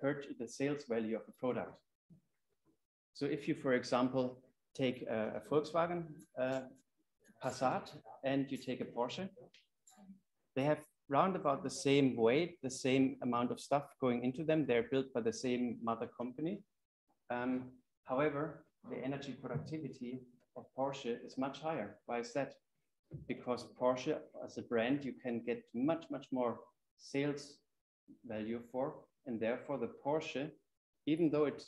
the sales value of a product. So if you, for example, take a Volkswagen Passat and you take a Porsche, they have round about the same weight, the same amount of stuff going into them. They're built by the same mother company. However, the energy productivity of Porsche is much higher. Why is that? Because Porsche as a brand, you can get much, much more sales value for, and therefore the Porsche, even though it,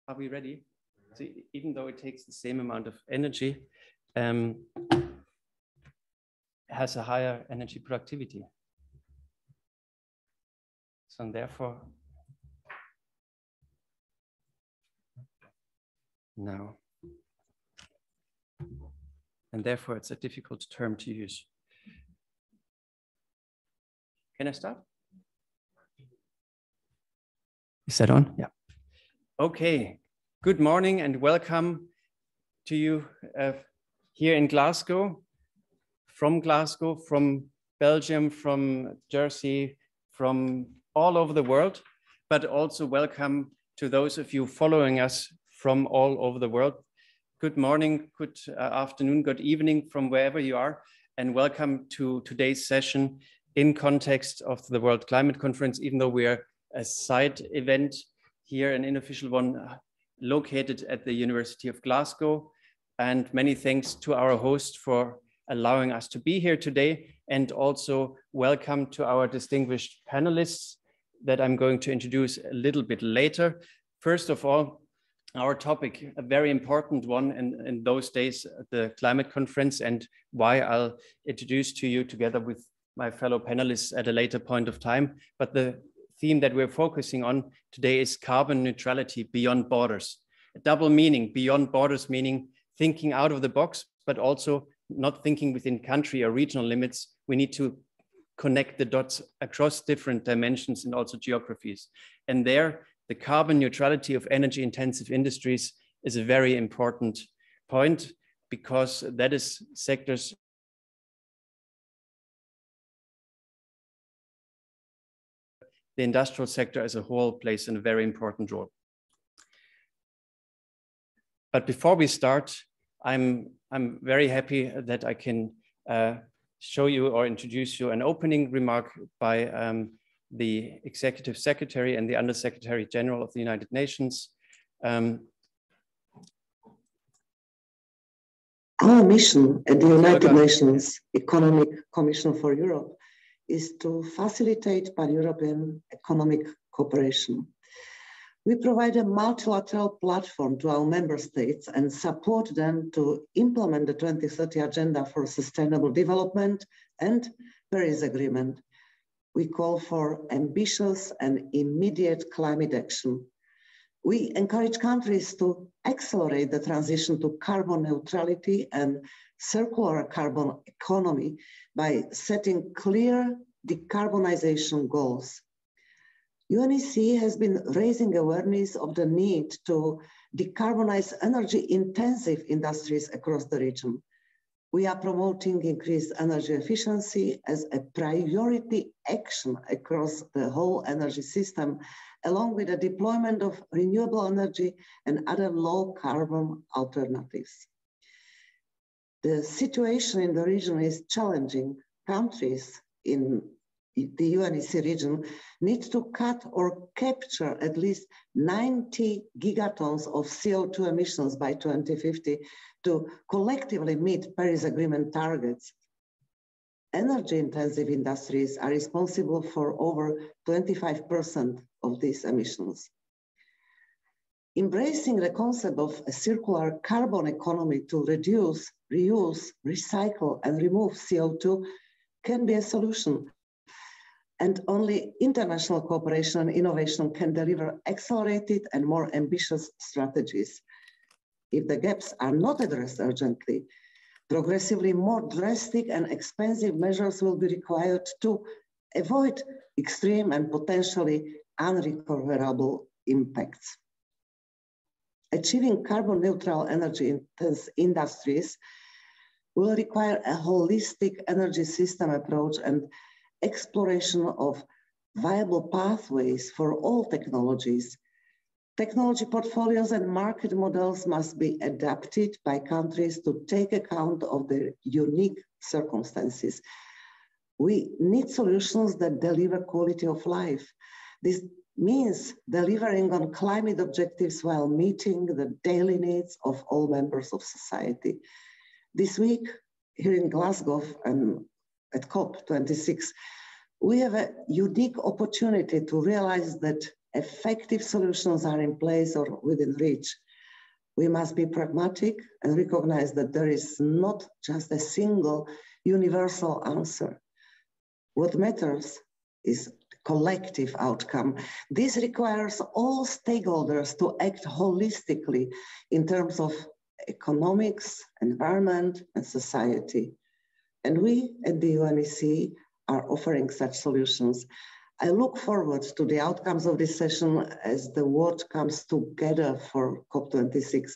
are we ready? So even though it takes the same amount of energy, has a higher energy productivity. So and therefore, no. And therefore it's a difficult term to use. Can I start? Is that on? Yeah. Okay. Good morning and welcome to you here in Glasgow, from Belgium, from Jersey, from all over the world, but also welcome to those of you following us from all over the world. Good morning, good afternoon, good evening from wherever you are, and welcome to today's session in context of the World Climate Conference, even though we are a side event here, an unofficial one located at the University of Glasgow. And many thanks to our host for allowing us to be here today, and also welcome to our distinguished panelists that I'm going to introduce a little bit later. First of all, our topic, a very important one in those days, the climate conference, and why I'll introduce to you together with my fellow panelists at a later point of time. But the theme that we're focusing on today is carbon neutrality beyond borders. A double meaning, beyond borders meaning thinking out of the box, but also not thinking within country or regional limits. We need to connect the dots across different dimensions and also geographies. And there, the carbon neutrality of energy intensive industries is a very important point, because that is sectors the industrial sector as a whole plays a very important role. But before we start, I'm very happy that I can show you or introduce you an opening remark by the Executive Secretary and the Under Secretary General of the United Nations. Our mission at the United Nations Economic Commission for Europe is to facilitate pan-European economic cooperation. We provide a multilateral platform to our member states and support them to implement the 2030 Agenda for Sustainable Development and Paris Agreement. We call for ambitious and immediate climate action. We encourage countries to accelerate the transition to carbon neutrality and circular carbon economy by setting clear decarbonization goals. UNEC has been raising awareness of the need to decarbonize energy-intensive industries across the region. We are promoting increased energy efficiency as a priority action across the whole energy system, along with the deployment of renewable energy and other low-carbon alternatives. The situation in the region is challenging. Countries in the UNEC region need to cut or capture at least 90 gigatons of CO2 emissions by 2050 to collectively meet Paris Agreement targets. Energy-intensive industries are responsible for over 25% of these emissions. Embracing the concept of a circular carbon economy to reduce, reuse, recycle, and remove CO2 can be a solution. And only international cooperation and innovation can deliver accelerated and more ambitious strategies. If the gaps are not addressed urgently, progressively more drastic and expensive measures will be required to avoid extreme and potentially unrecoverable impacts. Achieving carbon neutral energy intense industries will require a holistic energy system approach and exploration of viable pathways for all technologies. Technology portfolios and market models must be adapted by countries to take account of their unique circumstances. We need solutions that deliver quality of life. This means delivering on climate objectives while meeting the daily needs of all members of society. This week, here in Glasgow and at COP26, we have a unique opportunity to realize that effective solutions are in place or within reach. We must be pragmatic and recognize that there is not just a single universal answer. What matters is collective outcome. This requires all stakeholders to act holistically in terms of economics, environment, and society. And we at the UNEC are offering such solutions. I look forward to the outcomes of this session as the world comes together for COP26.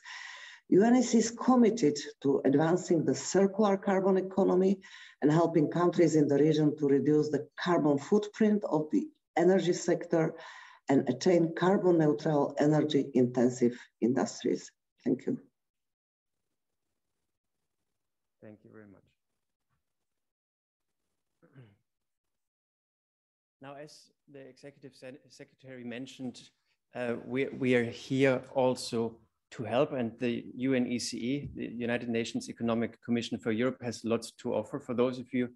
UNEC is committed to advancing the circular carbon economy and helping countries in the region to reduce the carbon footprint of the energy sector and attain carbon neutral energy intensive industries. Thank you. Thank you very much. Now, as the Executive Secretary mentioned, we are here also to help, and the UNECE, the United Nations Economic Commission for Europe, has lots to offer. For those of you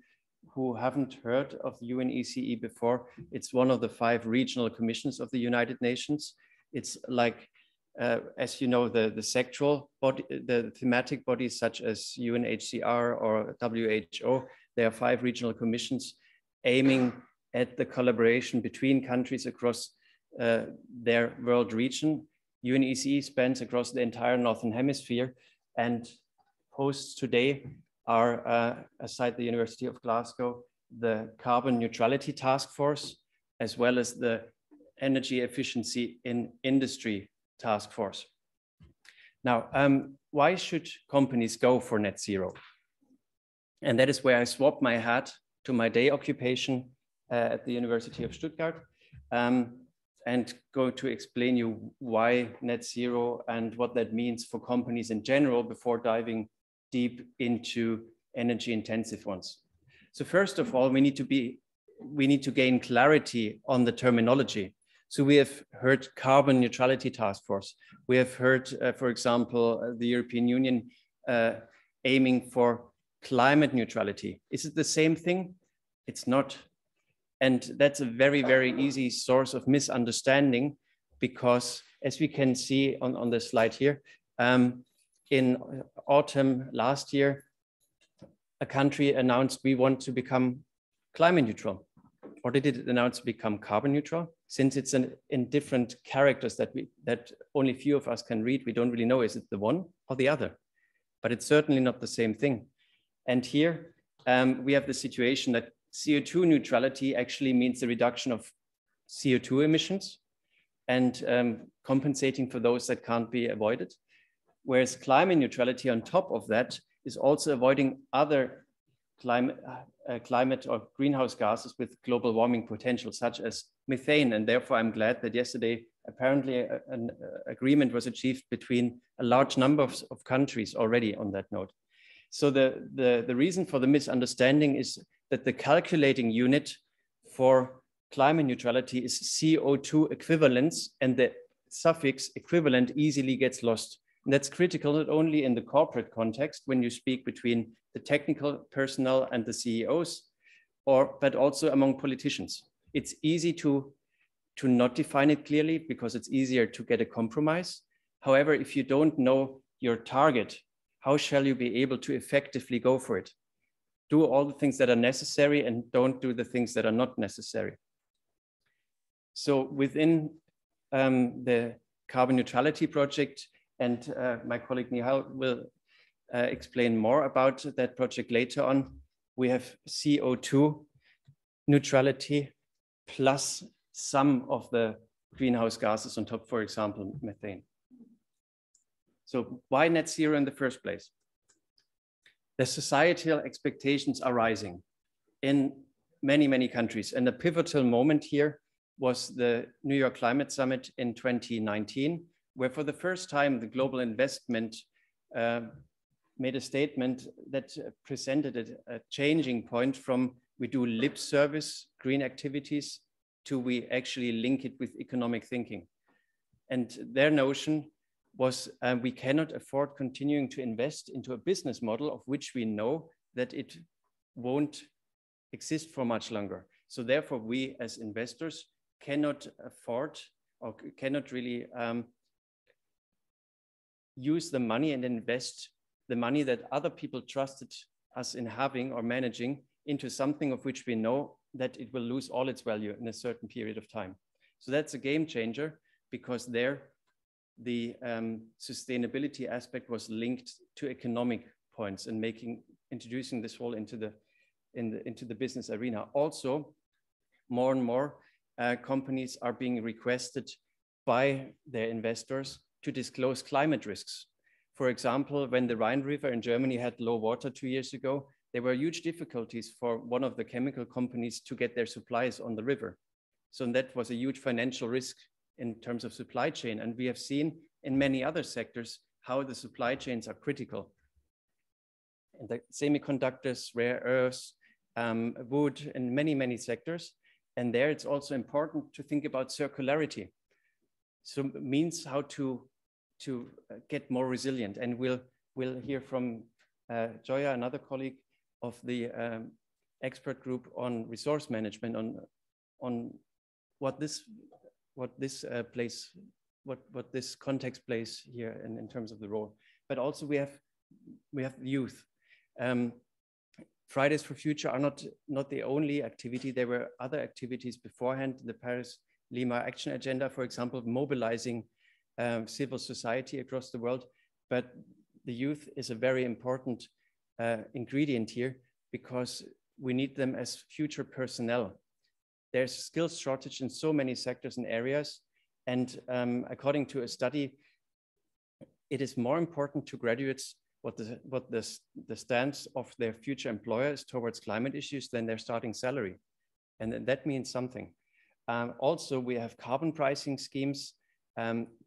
who haven't heard of the UNECE before, it's one of the 5 regional commissions of the United Nations. It's like, as you know, the sectoral body, the thematic bodies such as UNHCR or WHO. There are 5 regional commissions aiming at the collaboration between countries across their world region. UNECE spans across the entire Northern Hemisphere, and hosts today are, aside the University of Glasgow, the Carbon Neutrality Task Force, as well as the Energy Efficiency in Industry Task Force. Now, why should companies go for net zero? And that is where I swap my hat to my day occupation at the University of Stuttgart, and go to explain you why net zero and what that means for companies in general before diving deep into energy intensive ones. So first of all, we need to gain clarity on the terminology. So we have heard Carbon Neutrality Task Force. We have heard, for example, the European Union aiming for climate neutrality. Is it the same thing? It's not. And that's a very, very easy source of misunderstanding, because as we can see on the slide here, in autumn last year, a country announced we want to become climate neutral. Or did it announce to become carbon neutral? Since it's in different characters that only few of us can read, we don't really know, is it the one or the other? But it's certainly not the same thing. And here we have the situation that CO2 neutrality actually means the reduction of CO2 emissions and compensating for those that can't be avoided. Whereas climate neutrality on top of that is also avoiding other climate or greenhouse gases with global warming potential, such as methane. And therefore, I'm glad that yesterday, apparently an agreement was achieved between a large number of countries already on that note. So the reason for the misunderstanding is that the calculating unit for climate neutrality is CO2 equivalence, and the suffix equivalent easily gets lost. And that's critical not only in the corporate context when you speak between the technical personnel and the CEOs, but also among politicians. It's easy to not define it clearly because it's easier to get a compromise. However, if you don't know your target, how shall you be able to effectively go for it? Do all the things that are necessary and don't do the things that are not necessary. So within the carbon neutrality project, and my colleague Nihal will explain more about that project later on, we have CO2 neutrality plus some of the greenhouse gases on top, for example, methane. So why net zero in the first place? The societal expectations are rising. In many, many countries. And the pivotal moment here was the New York Climate Summit in 2019, where for the first time, the global investment made a statement that presented a changing point from we do lip service green activities to we actually link it with economic thinking. And their notion was we cannot afford continuing to invest into a business model of which we know that it won't exist for much longer. So therefore, we as investors cannot afford or cannot really use the money and invest the money that other people trusted us in having or managing into something of which we know that it will lose all its value in a certain period of time. So that's a game changer, because there the sustainability aspect was linked to economic points and introducing this whole into the business arena. Also, more and more companies are being requested by their investors to disclose climate risks. For example, when the Rhine River in Germany had low water 2 years ago, there were huge difficulties for one of the chemical companies to get their supplies on the river. So that was a huge financial risk in terms of supply chain. And we have seen in many other sectors how the supply chains are critical. And the semiconductors, rare earths, wood, and many, many sectors. And there it's also important to think about circularity. So it means how to get more resilient. And we'll hear from Joya, another colleague of the expert group on resource management, on what this context plays here in terms of the role. But also we have youth. Fridays for Future are not the only activity. There were other activities beforehand. The Paris Lima Action Agenda, for example, mobilizing civil society across the world. But the youth is a very important ingredient here, because we need them as future personnel. There's skills shortage in so many sectors and areas. And according to a study, it is more important to graduates what the stance of their future employers towards climate issues than their starting salary. And that means something. Also, we have carbon pricing schemes.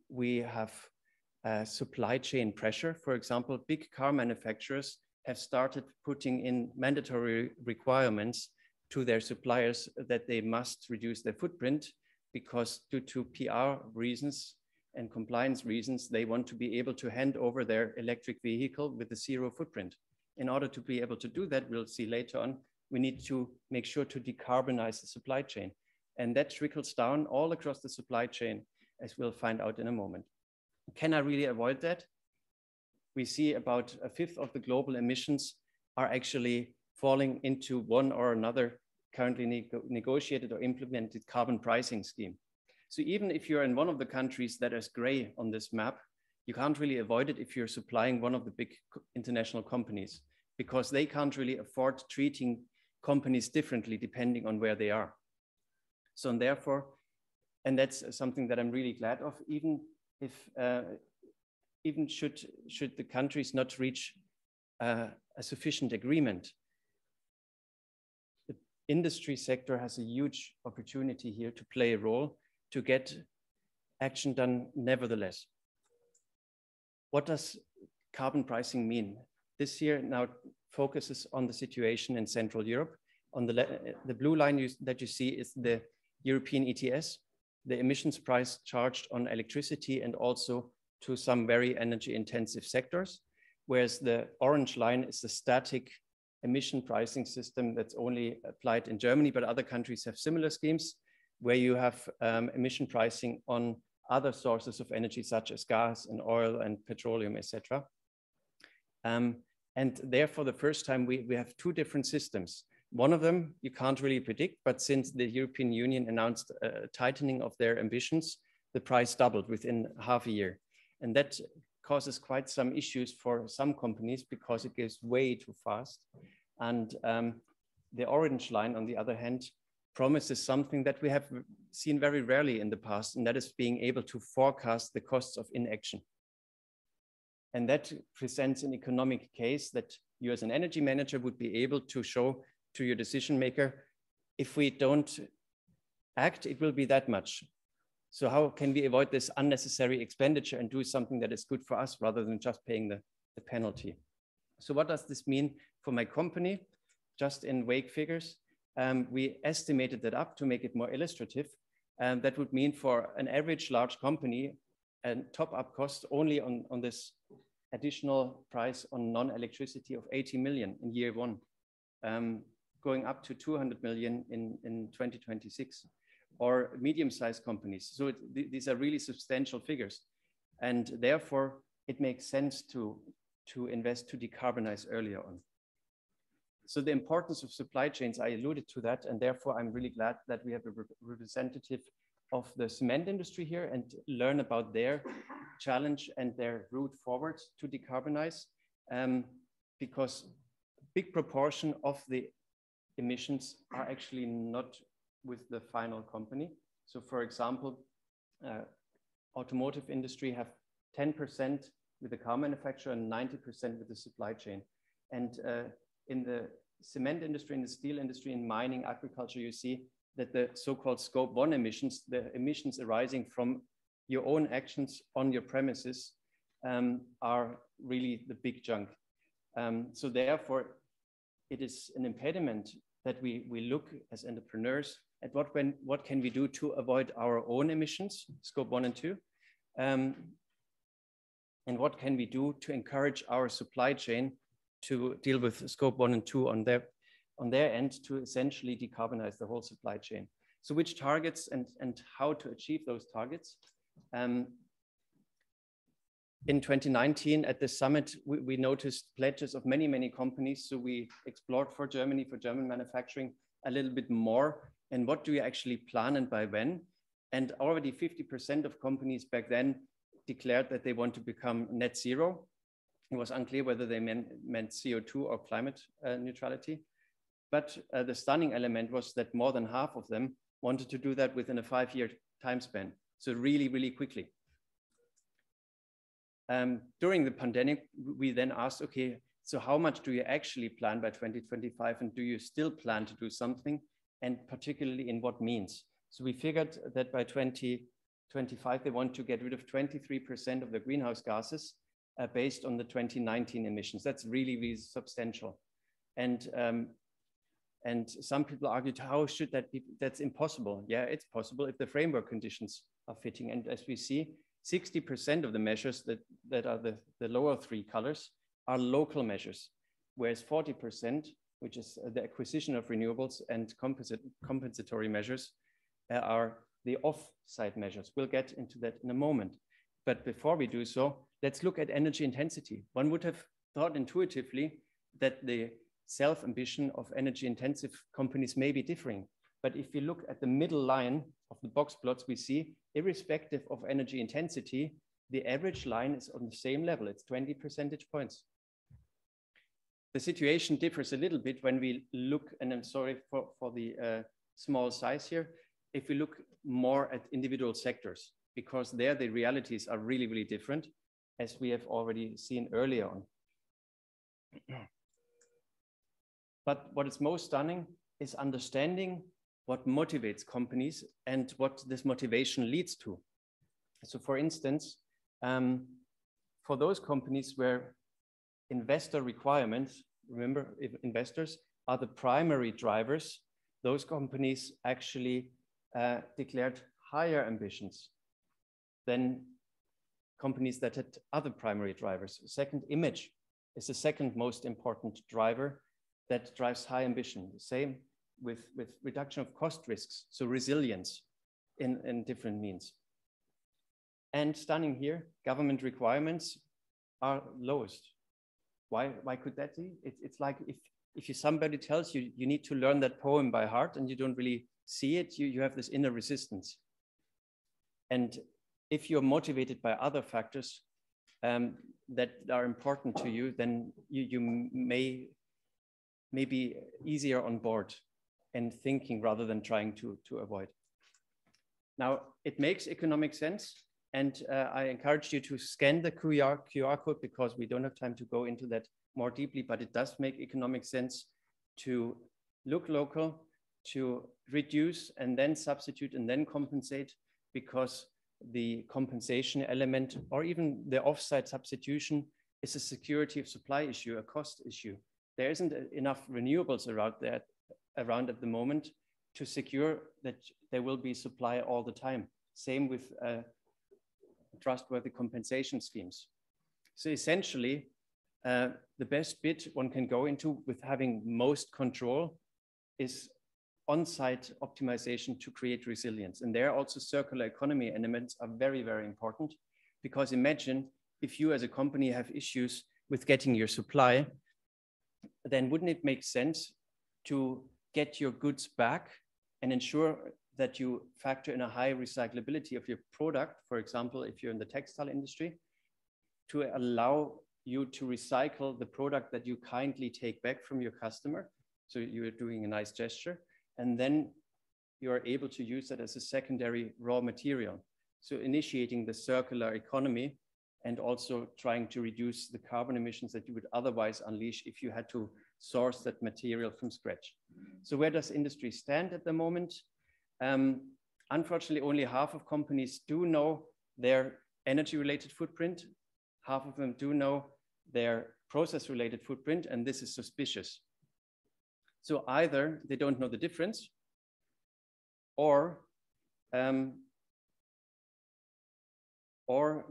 We have supply chain pressure. For example, big car manufacturers have started putting in mandatory requirements to their suppliers that they must reduce their footprint, because due to PR reasons and compliance reasons, they want to be able to hand over their electric vehicle with a zero footprint. In order to be able to do that, we'll see later on, we need to make sure to decarbonize the supply chain. And that trickles down all across the supply chain, as we'll find out in a moment. Can I really avoid that? We see about 1/5 of the global emissions are actually falling into one or another currently negotiated or implemented carbon pricing scheme. So even if you're in one of the countries that is gray on this map, you can't really avoid it if you're supplying one of the big international companies, because they can't really afford treating companies differently depending on where they are. So and therefore, and that's something that I'm really glad of, even if even should the countries not reach a sufficient agreement, the industry sector has a huge opportunity here to play a role to get action done nevertheless. What does carbon pricing mean? This year now focuses on the situation in Central Europe. On the blue line that you see is the European ETS, the emissions price charged on electricity and also to some very energy intensive sectors, whereas the orange line is the static emission pricing system that's only applied in Germany, but other countries have similar schemes where you have emission pricing on other sources of energy such as gas and oil and petroleum, etc. And therefore, the first time we have two different systems. One of them you can't really predict, but since the European Union announced a tightening of their ambitions, the price doubled within half a year. And that causes quite some issues for some companies because it goes way too fast. And the orange line, on the other hand, promises something that we have seen very rarely in the past, and that is being able to forecast the costs of inaction. And that presents an economic case that you as an energy manager would be able to show to your decision maker, if we don't act, it will be that much. So how can we avoid this unnecessary expenditure and do something that is good for us rather than just paying the penalty? So what does this mean for my company? Just in wake figures, we estimated that up to make it more illustrative. That would mean for an average large company, a top-up cost only on this additional price on non-electricity of 80 million in year one, going up to 200 million in 2026, or medium-sized companies. So these are really substantial figures. And therefore, it makes sense to invest to decarbonize earlier on. So the importance of supply chains, I alluded to that, and therefore I'm really glad that we have a representative of the cement industry here and learn about their challenge and their route forward to decarbonize, because a big proportion of the emissions are actually not with the final company. So for example, automotive industry have 10% with the car manufacturer and 90% with the supply chain. And in the cement industry, in the steel industry, in mining, agriculture, you see that the so-called Scope 1 emissions, the emissions arising from your own actions on your premises, are really the big chunk. So therefore, it is an impediment that we look as entrepreneurs at what can we do to avoid our own emissions, Scope 1 and 2, and what can we do to encourage our supply chain to deal with Scope 1 and 2 on their end to essentially decarbonize the whole supply chain. So which targets and how to achieve those targets? In 2019 at the summit, we noticed pledges of many companies. So we explored for Germany, for German manufacturing a little bit more. And what do we actually plan and by when? And already 50% of companies back then declared that they want to become net zero. It was unclear whether they meant CO2 or climate neutrality. But the stunning element was that more than half of them wanted to do that within a 5-year time span. So really quickly. During the pandemic, we then asked, okay, so how much do you actually plan by 2025? And do you still plan to do something? And particularly in what means? So we figured that by 2025, they want to get rid of 23% of the greenhouse gases based on the 2019 emissions. That's really substantial. And some people argued, how should that be? That's impossible. Yeah, it's possible if the framework conditions are fitting. And as we see, 60% of the measures that are the lower 3 colors are local measures, whereas 40%, which is the acquisition of renewables and compensatory measures, are the off-site measures. We'll get into that in a moment. But before we do so, let's look at energy intensity. One would have thought intuitively that the self-ambition of energy-intensive companies may be differing. But if you look at the middle line of the box plots, we see, irrespective of energy intensity, the average line is on the same level. It's 20 percentage points. The situation differs a little bit when we look, and I'm sorry for the small size here, if we look more at individual sectors, because there the realities are really different, as we have already seen earlier on. But what is most stunning is understanding what motivates companies and what this motivation leads to. So for instance, for those companies where investor requirements, remember, if investors are the primary drivers, those companies actually declared higher ambitions than companies that had other primary drivers. Second, image is the second most important driver that drives high ambition. The same with reduction of cost risks, so resilience in different means. And stunning here, government requirements are lowest. Why could that be? It's like if somebody tells you you need to learn that poem by heart and you don't really see it, you have this inner resistance. And if you're motivated by other factors that are important to you, then you may be easier on board and thinking rather than trying to avoid. Now, it makes economic sense. And I encourage you to scan the QR code because we don't have time to go into that more deeply, but it does make economic sense to look local, to reduce and then substitute and then compensate, because the compensation element or even the offsite substitution is a security of supply issue, a cost issue. There isn't enough renewables around at the moment to secure that there will be supply all the time. Same with trustworthy compensation schemes. So essentially, the best bit one can go into with having most control is on-site optimization to create resilience. And there also circular economy elements are very, very important, because imagine if you as a company have issues with getting your supply, then wouldn't it make sense to get your goods back and ensure that you factor in a high recyclability of your product, for example, if you're in the textile industry, to allow you to recycle the product that you kindly take back from your customer. So you're doing a nice gesture, and then you are able to use that as a secondary raw material. So initiating the circular economy and also trying to reduce the carbon emissions that you would otherwise unleash if you had to source that material from scratch. So where does industry stand at the moment? Unfortunately, only half of companies do know their energy-related footprint. Half of them do know their process-related footprint, and this is suspicious. So either they don't know the difference, or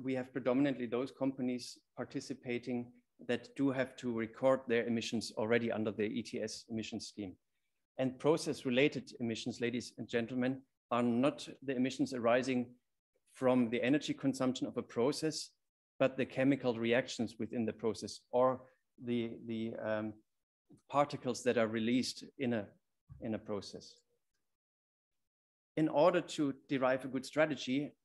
we have predominantly those companies participating that do have to record their emissions already under the ETS emissions scheme. And process-related emissions, ladies and gentlemen, are not the emissions arising from the energy consumption of a process, but the chemical reactions within the process, or the particles that are released in a process. In order to derive a good strategy,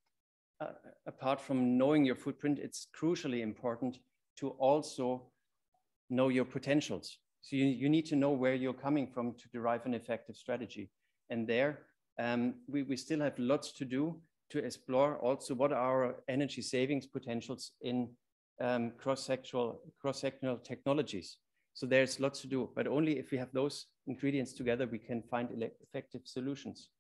apart from knowing your footprint, it's crucially important to also know your potentials. So you need to know where you're coming from to derive an effective strategy. And there, we still have lots to do to explore also what are our energy savings potentials in cross-sectional technologies. So there's lots to do, but only if we have those ingredients together, we can find effective solutions.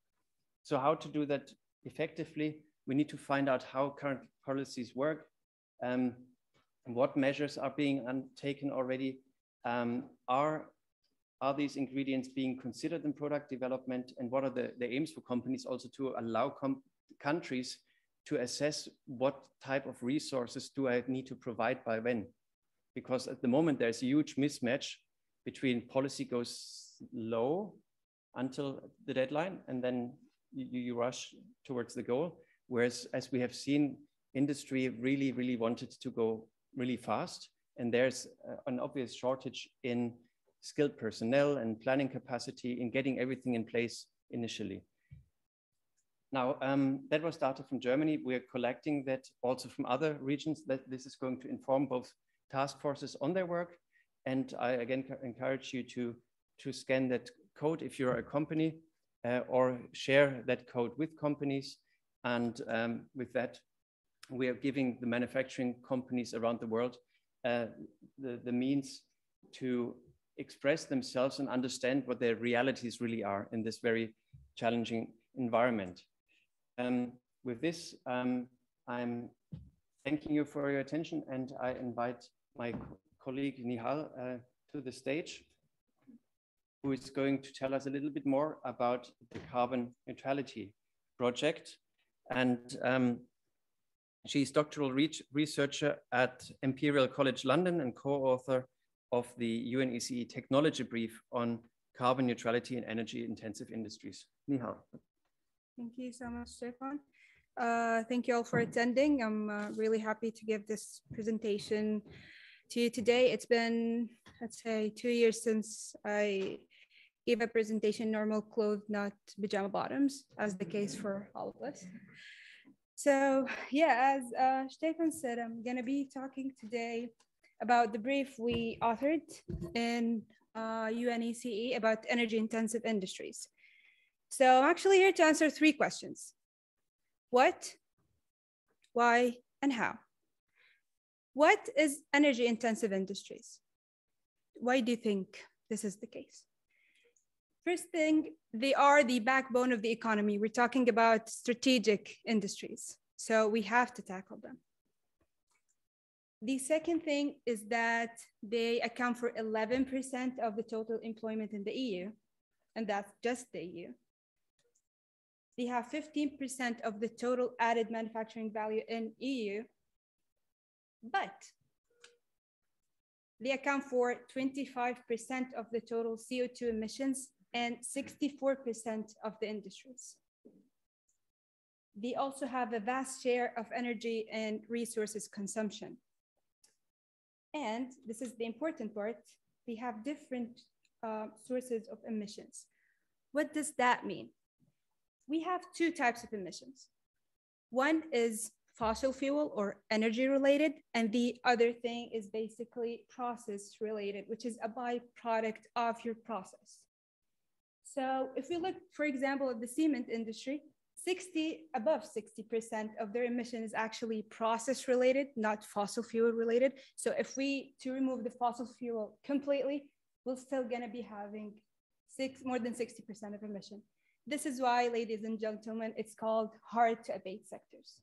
So how to do that effectively? We need to find out how current policies work, and what measures are being taken already. Are these ingredients being considered in product development, and what are the aims for companies also to allow countries to assess what type of resources do I need to provide by when? Because at the moment there's a huge mismatch between policy goes low until the deadline, and then you rush towards the goal. Whereas, as we have seen, industry really wanted to go really fast, and there's an obvious shortage in skilled personnel and planning capacity in getting everything in place initially. Now, that was data from Germany. We're collecting that also from other regions, that this is going to inform both task forces on their work. And I again encourage you to scan that code if you're a company, or share that code with companies. And with that, we are giving the manufacturing companies around the world the means to express themselves and understand what their realities really are in this very challenging environment. With this, I'm thanking you for your attention, and I invite my colleague Nihal to the stage, who is going to tell us a little bit more about the carbon neutrality project. And she's doctoral researcher at Imperial College London and co-author of the UNECE technology brief on carbon neutrality in energy intensive industries. Nihal. Thank you so much, Stefan. Thank you all for attending. I'm really happy to give this presentation to you today. It's been, let's say, 2 years since I gave a presentation, normal clothes, not pajama bottoms, as the case for all of us. So yeah, as Stefan said, I'm gonna be talking today about the brief we authored in UNECE about energy intensive industries. So I'm actually here to answer 3 questions. What, why, and how? What is energy intensive industries? Why do you think this is the case? First thing, they are the backbone of the economy. We're talking about strategic industries, so we have to tackle them. The second thing is that they account for 11% of the total employment in the EU, and that's just the EU. They have 15% of the total added manufacturing value in EU, but they account for 25% of the total CO2 emissions and 64% of the industries. They also have a vast share of energy and resources consumption. And this is the important part, they have different sources of emissions. What does that mean? We have two types of emissions. One is fossil fuel or energy related, and the other thing is basically process related, which is a byproduct of your process. So if we look, for example, at the cement industry, above 60% of their emission is actually process related, not fossil fuel related. So if we remove the fossil fuel completely, we're still gonna be having more than 60% of emission. This is why, ladies and gentlemen, it's called hard to abate sectors.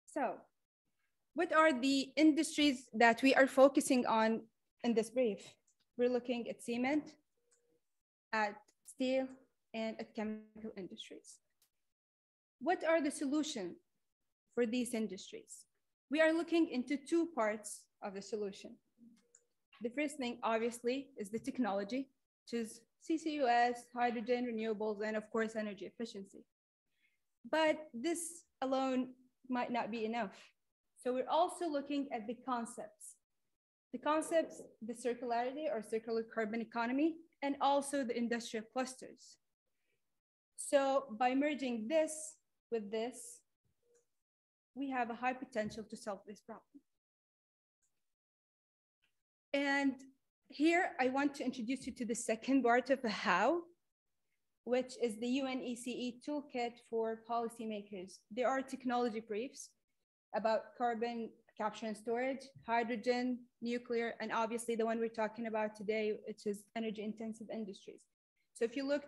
So what are the industries that we are focusing on in this brief? We're looking at cement, at steel, and at chemical industries. What are the solutions for these industries? We are looking into two parts of the solution. The first thing, obviously, is the technology, which is CCUS, hydrogen, renewables, and of course, energy efficiency. But this alone might not be enough. So we're also looking at the concepts. The concepts, the circularity or circular carbon economy, and also the industrial clusters. So by merging this with this, we have a high potential to solve this problem. And here I want to introduce you to the second part of the how, which is the UNECE toolkit for policymakers. There are technology briefs about carbon capture and storage, hydrogen, nuclear, and obviously the one we're talking about today, which is energy intensive industries. So if you look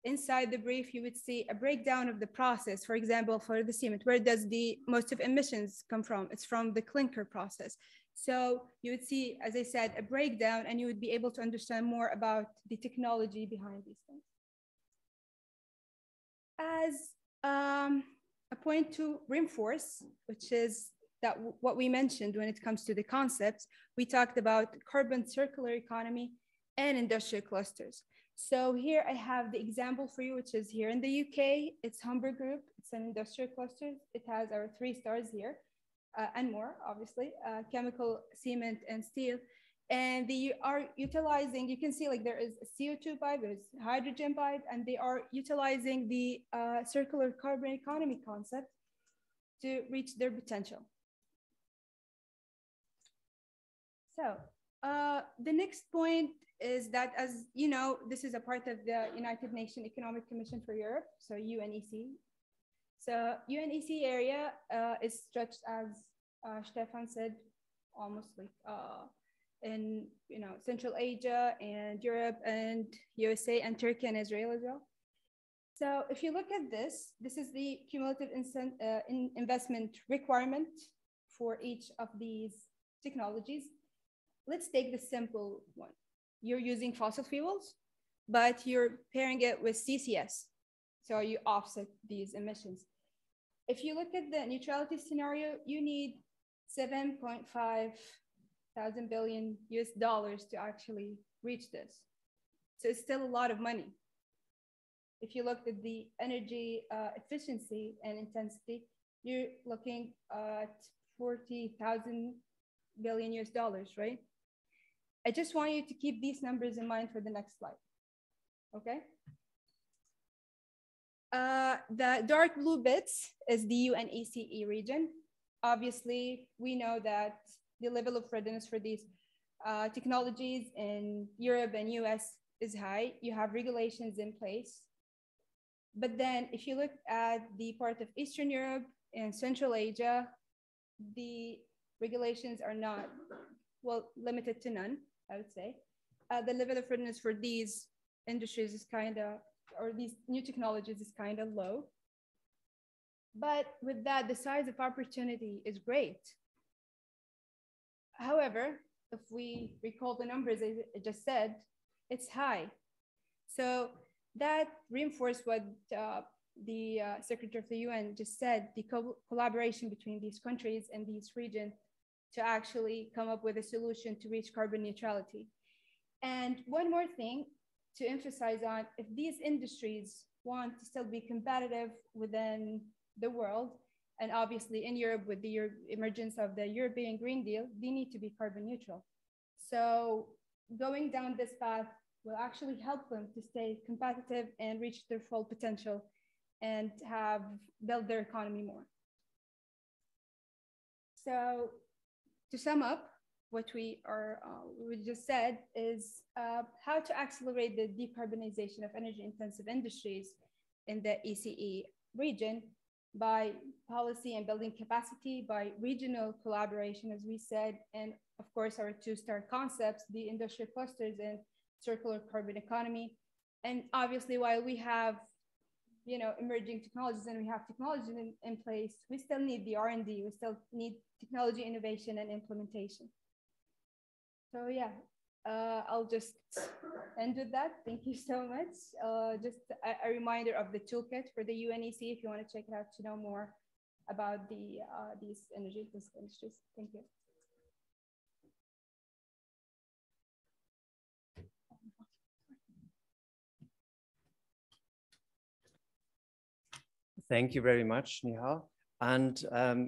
inside the brief, you would see a breakdown of the process. For example, for the cement, where does the most of emissions come from? It's from the clinker process. So you would see, as I said, a breakdown, and you would be able to understand more about the technology behind these things. As a point to reinforce, which is that what we mentioned when it comes to the concepts, we talked about carbon circular economy and industrial clusters. So here I have the example for you, which is here in the UK, it's Humber Group, it's an industrial cluster. It has our 3 stars here and more, obviously, chemical, cement, and steel. And they are utilizing, you can see like there is a CO2 pipe, there's hydrogen pipe, and they are utilizing the circular carbon economy concept to reach their potential. So the next point is that, as you know, this is a part of the United Nations Economic Commission for Europe, so UNEC. So UNEC area is stretched, as Stefan said, almost like in Central Asia and Europe and USA and Turkey and Israel as well. So if you look at this, this is the cumulative investment requirement for each of these technologies. Let's take the simple one. You're using fossil fuels, but you're pairing it with CCS. So you offset these emissions. If you look at the neutrality scenario, you need 7.5 thousand billion US dollars to actually reach this. So it's still a lot of money. If you look at the energy efficiency and intensity, you're looking at 40,000 billion US dollars, right? I just want you to keep these numbers in mind for the next slide, okay? The dark blue bits is the UNECE region. Obviously, we know that the level of readiness for these technologies in Europe and US is high. You have regulations in place. But then if you look at the part of Eastern Europe and Central Asia, the regulations are not, well, limited to none, I would say. the level of readiness for these industries is kind of, or these new technologies is kind of low. But with that, the size of opportunity is great. However, if we recall the numbers I just said, it's high. So that reinforced what the Secretary of the UN just said, the collaboration between these countries and these regions to actually come up with a solution to reach carbon neutrality. And one more thing to emphasize on, if these industries want to still be competitive within the world, and obviously in Europe with the emergence of the European Green Deal, they need to be carbon neutral. So going down this path will actually help them to stay competitive and reach their full potential and build their economy more. So to sum up, what we just said is how to accelerate the decarbonization of energy-intensive industries in the ECE region by policy and building capacity, by regional collaboration, as we said, and of course our two-star concepts, the industrial clusters and circular carbon economy. And obviously, while we have emerging technologies and we have technology in place, we still need the R&D, we still need technology innovation and implementation. So yeah, I'll just end with that. Thank you so much. Just a reminder of the toolkit for the UNEC if you want to check it out to know more about these energy-intensive industries. Thank you. Thank you very much, Nihal. And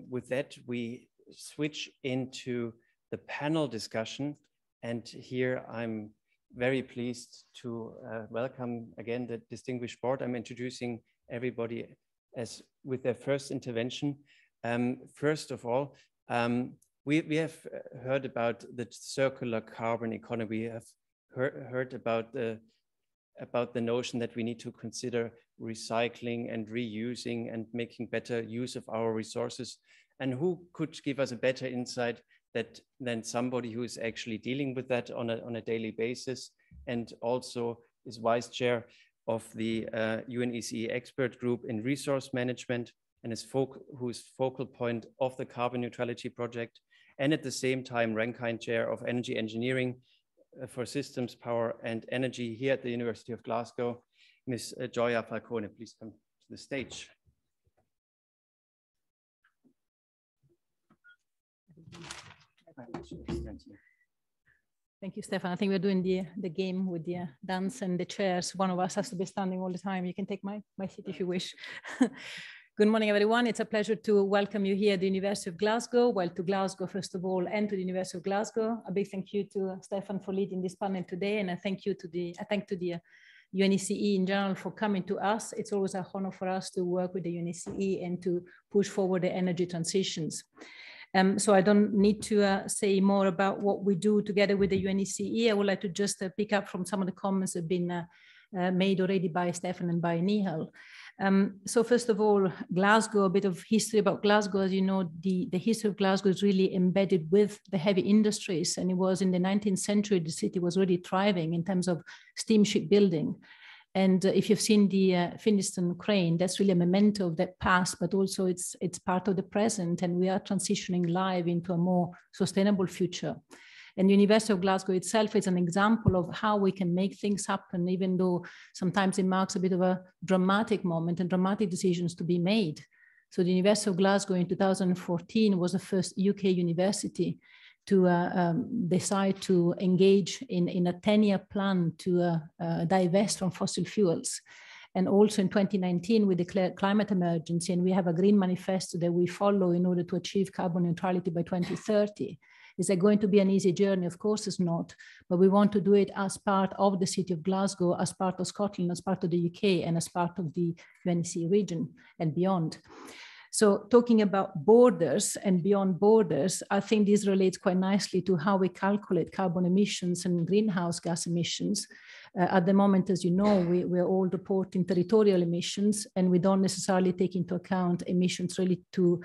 with that, we switch into the panel discussion. And here I'm very pleased to welcome again the distinguished board. I'm introducing everybody with their first intervention. First of all, we have heard about the circular carbon economy. We have heard about the notion that we need to consider recycling and reusing and making better use of our resources. And who could give us a better insight than somebody who is actually dealing with that on a daily basis, and also is vice chair of the UNECE expert group in resource management, and who's focal point of the carbon neutrality project, and at the same time Rankine chair of energy engineering for systems, power and energy here at the University of Glasgow. Ms. Gioia Falcone, please come to the stage. Thank you, Stefan. I think we're doing the game with the dance and the chairs. One of us has to be standing all the time. You can take my seat if you wish. Good morning, everyone. It's a pleasure to welcome you here at the University of Glasgow. Well, to Glasgow, first of all, and to the University of Glasgow. A big thank you to Stefan for leading this panel today. And I thank to the UNECE in general for coming to us. It's always an honor for us to work with the UNECE and to push forward the energy transitions. So I don't need to say more about what we do together with the UNECE. I would like to just pick up from some of the comments that have been made already by Stefan and by Nihal. So first of all, Glasgow, a bit of history about Glasgow. As you know, the history of Glasgow is really embedded with the heavy industries. And it was in the 19th century, the city was really thriving in terms of steamship building. And if you've seen the Finnieston crane, that's really a memento of that past, but also it's part of the present, and we are transitioning live into a more sustainable future. And the University of Glasgow itself is an example of how we can make things happen, even though sometimes it marks a bit of a dramatic moment and dramatic decisions to be made. So the University of Glasgow in 2014 was the first UK university to decide to engage in a 10-year plan to divest from fossil fuels. And also in 2019, we declared climate emergency, and we have a green manifesto that we follow in order to achieve carbon neutrality by 2030. Is that going to be an easy journey? Of course it's not, but we want to do it as part of the city of Glasgow, as part of Scotland, as part of the UK, and as part of the UNECE region and beyond. So talking about borders and beyond borders, I think this relates quite nicely to how we calculate carbon emissions and greenhouse gas emissions. At the moment, as you know, we're all reporting territorial emissions, and we don't necessarily take into account emissions related to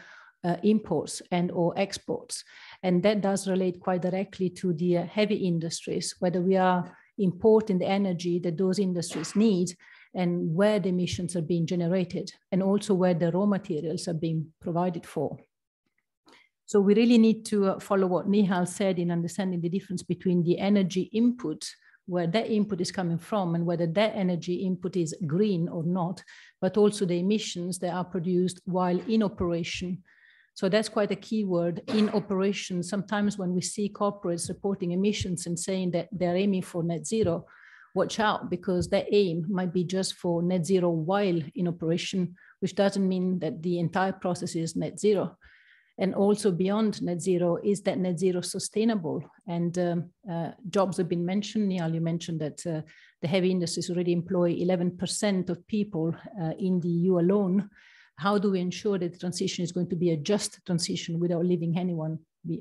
imports and or exports. And that does relate quite directly to the heavy industries, whether we are importing the energy that those industries need and where the emissions are being generated, and also where the raw materials are being provided for. So we really need to follow what Nihal said in understanding the difference between the energy input, where that input is coming from and whether that energy input is green or not, but also the emissions that are produced while in operation. So that's quite a key word, in operation. Sometimes when we see corporates reporting emissions and saying that they're aiming for net zero, watch out, because that aim might be just for net zero while in operation, which doesn't mean that the entire process is net zero. And also beyond net zero, is that net zero sustainable? And jobs have been mentioned. Nihal, you mentioned that the heavy industries already employ 11% of people in the EU alone. How do we ensure that the transition is going to be a just transition without leaving anyone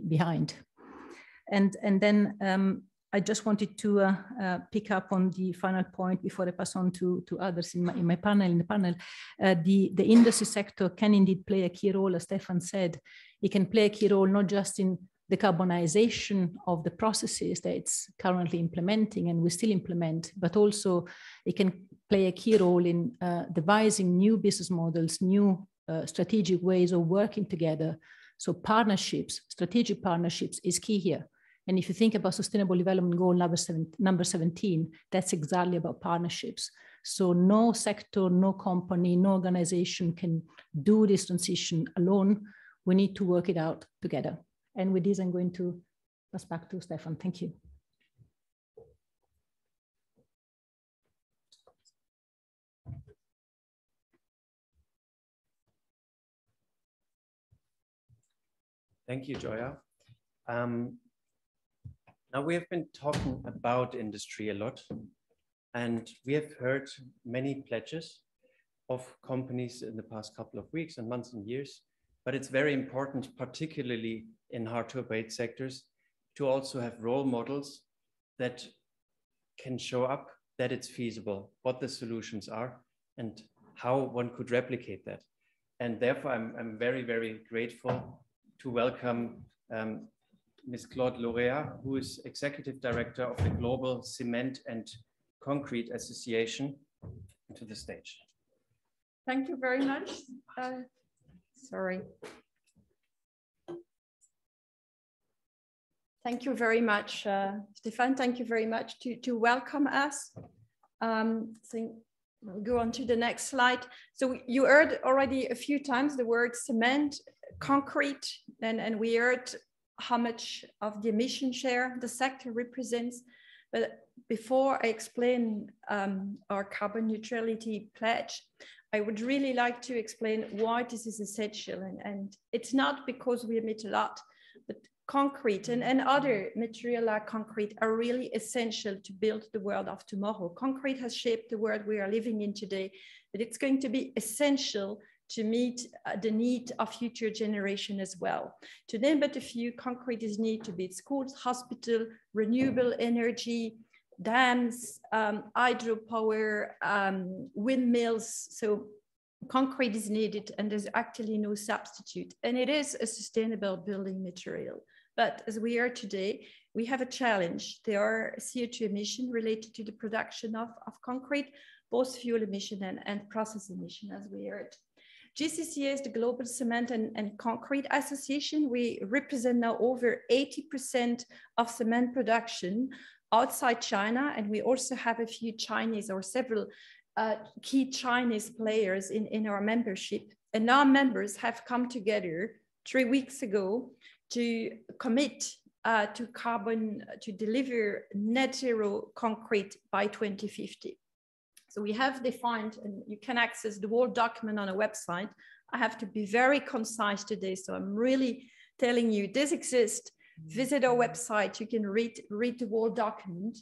behind? And then I just wanted to pick up on the final point before I pass on to others in the panel. The industry sector can indeed play a key role, as Stefan said. It can play a key role not just in the carbonization of the processes that it's currently implementing and we still implement, but also it can play a key role in devising new business models, new strategic ways of working together. So partnerships, strategic partnerships is key here. And if you think about Sustainable Development Goal number 17, that's exactly about partnerships. So no sector, no company, no organization can do this transition alone. We need to work it out together. And with this, I'm going to pass back to Stefan. Thank you. Thank you, Joya. Now we have been talking about industry a lot, and we have heard many pledges of companies in the past couple of weeks and months and years, but it's very important, particularly in hard to abate sectors, to also have role models that can show up that it's feasible, what the solutions are, and how one could replicate that. And therefore, I'm very, very grateful to welcome Ms. Claude Laurea, who is Executive Director of the Global Cement and Concrete Association, to the stage. Thank you very much. Sorry. Thank you very much, Stefan. Thank you very much to welcome us. So we'll go on to the next slide. So you heard already a few times the word cement, concrete, and we heard how much of the emission share the sector represents. But before I explain our carbon neutrality pledge, I would really like to explain why this is essential. And it's not because we emit a lot, but concrete and other material like concrete are really essential to build the world of tomorrow. Concrete has shaped the world we are living in today, but it's going to be essential to meet the need of future generation as well. To name but a few, concrete is needed to build schools, hospital, renewable energy, dams, hydropower, windmills. So concrete is needed and there's actually no substitute. And it is a sustainable building material. But as we are today, we have a challenge. There are CO2 emissions related to the production of concrete, both fuel emission and process emission, as we heard. GCCA is the Global Cement and Concrete Association. We represent now over 80% of cement production outside China, and we also have a few Chinese or several key Chinese players in our membership. And our members have come together 3 weeks ago to commit to deliver net zero concrete by 2050. So we have defined, and you can access the whole document on a website. I have to be very concise today, so I'm really telling you this exists. Visit our website, you can read the whole document.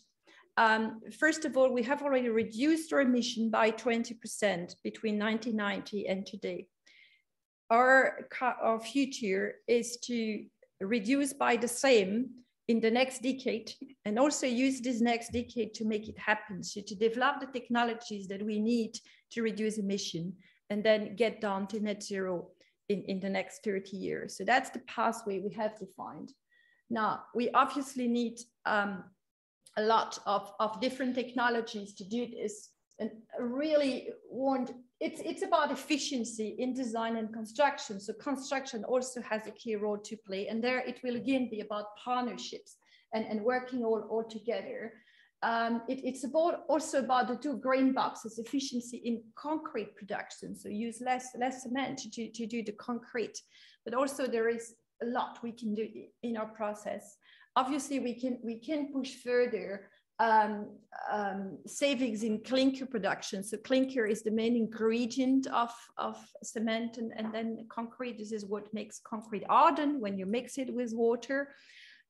First of all, we have already reduced our emission by 20% between 1990 and today. Our future is to reduce by the same in the next decade, and also use this next decade to make it happen. So to develop the technologies that we need to reduce emission and then get down to net zero in the next 30 years. So that's the pathway we have defined. Now, we obviously need a lot of different technologies to do this, and really want, it's about efficiency in design and construction. So construction also has a key role to play, and there it will again be about partnerships and working all together. It's also about the two green boxes: efficiency in concrete production, so use less cement to do the concrete, but also there is a lot we can do in our process. Obviously, we can push further savings in clinker production. So clinker is the main ingredient of cement and then concrete. This is what makes concrete harden when you mix it with water.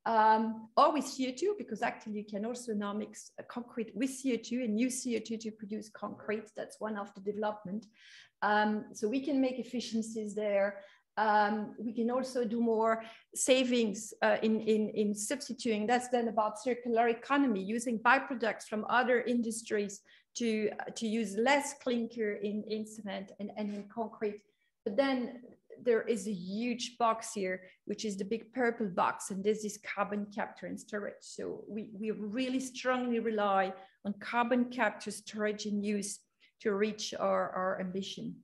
Or with CO2, because actually you can also now mix concrete with CO2 and use CO2 to produce concrete. That's one of the development. So we can make efficiencies there. We can also do more savings in substituting. That's then about circular economy, using byproducts from other industries to use less clinker in cement and in concrete. But then there is a huge box here, which is the big purple box, and this is carbon capture and storage. So we really strongly rely on carbon capture, storage, and use to reach our ambition.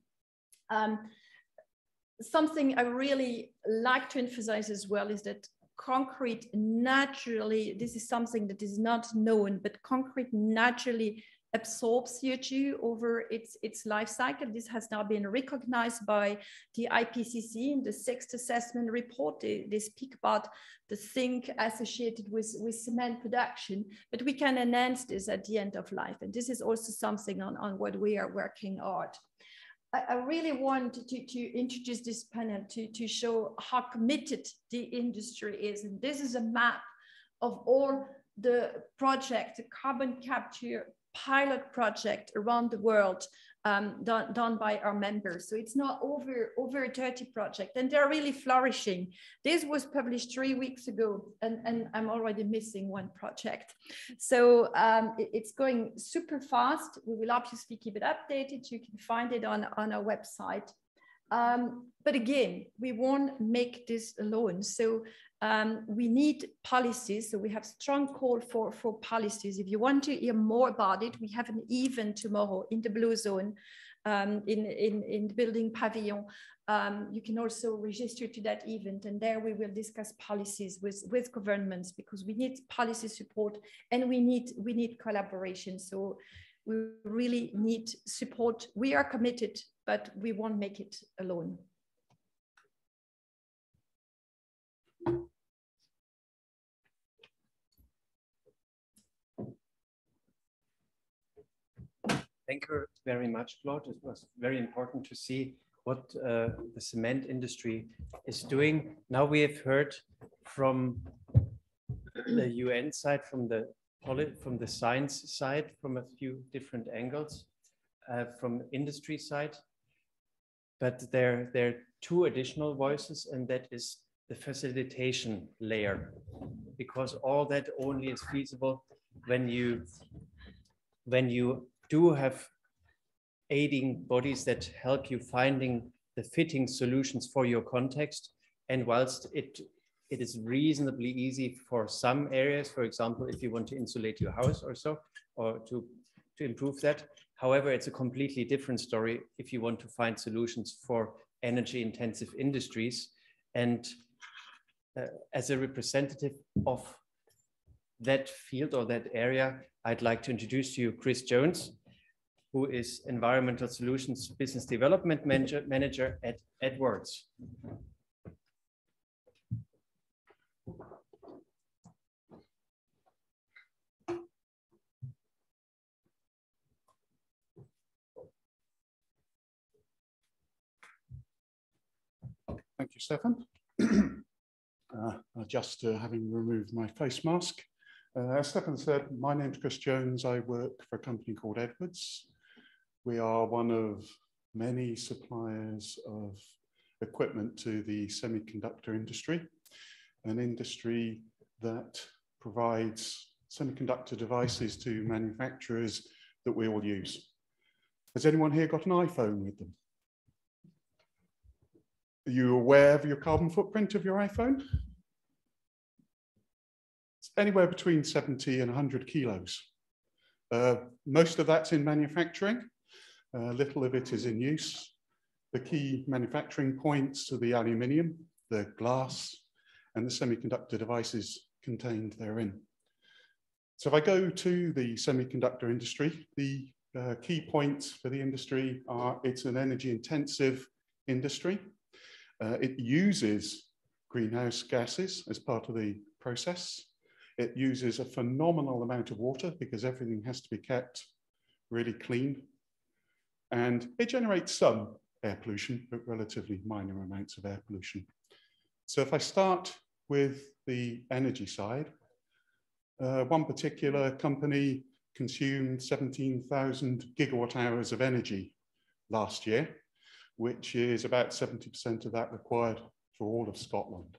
Something I really like to emphasize as well is that concrete naturally, this is something that is not known, but concrete naturally absorbs CO2 over its life cycle. This has now been recognized by the IPCC in the 6th assessment report. They speak about the sink associated with cement production, but we can enhance this at the end of life. And this is also something on what we are working hard. I really want to introduce this panel to show how committed the industry is. And this is a map of all the projects, the carbon capture pilot project around the world done by our members. So it's not over 30 projects, and they're really flourishing. This was published 3 weeks ago, and I'm already missing one project. So it's going super fast. We will obviously keep it updated. You can find it on our website. But again, we won't make this alone. So we need policies. So we have strong call for policies. If you want to hear more about it, we have an event tomorrow in the Blue Zone, in the building pavilion. You can also register to that event, and there we will discuss policies with governments, because we need policy support and we need collaboration. So we really need support. We are committed, but we won't make it alone. Thank you very much, Claude. It was very important to see what the cement industry is doing. Now we have heard from the UN side, from the science side, from a few different angles, from industry side. But there are two additional voices, and that is the facilitation layer, because all that only is feasible when you do have aiding bodies that help you finding the fitting solutions for your context. And whilst it is reasonably easy for some areas, for example, if you want to insulate your house or so, or to improve that. However, it's a completely different story if you want to find solutions for energy intensive industries. And as a representative of that field or that area, I'd like to introduce to you Chris Jones, who is Environmental Solutions Business Development Manager at Edwards. Thank you, Stefan. Just having removed my face mask. As Stefan said, my name's Chris Jones. I work for a company called Edwards. We are one of many suppliers of equipment to the semiconductor industry, an industry that provides semiconductor devices to manufacturers that we all use. Has anyone here got an iPhone with them? Are you aware of your carbon footprint of your iPhone? It's anywhere between 70 and 100 kilos. Most of that's in manufacturing. Little of it is in use. The key manufacturing points are the aluminium, the glass, and the semiconductor devices contained therein. So if I go to the semiconductor industry, the key points for the industry are it's an energy intensive industry. It uses greenhouse gases as part of the process. It uses a phenomenal amount of water because everything has to be kept really clean. And it generates some air pollution, but relatively minor amounts of air pollution. So if I start with the energy side, one particular company consumed 17,000 gigawatt hours of energy last year, which is about 70% of that required for all of Scotland.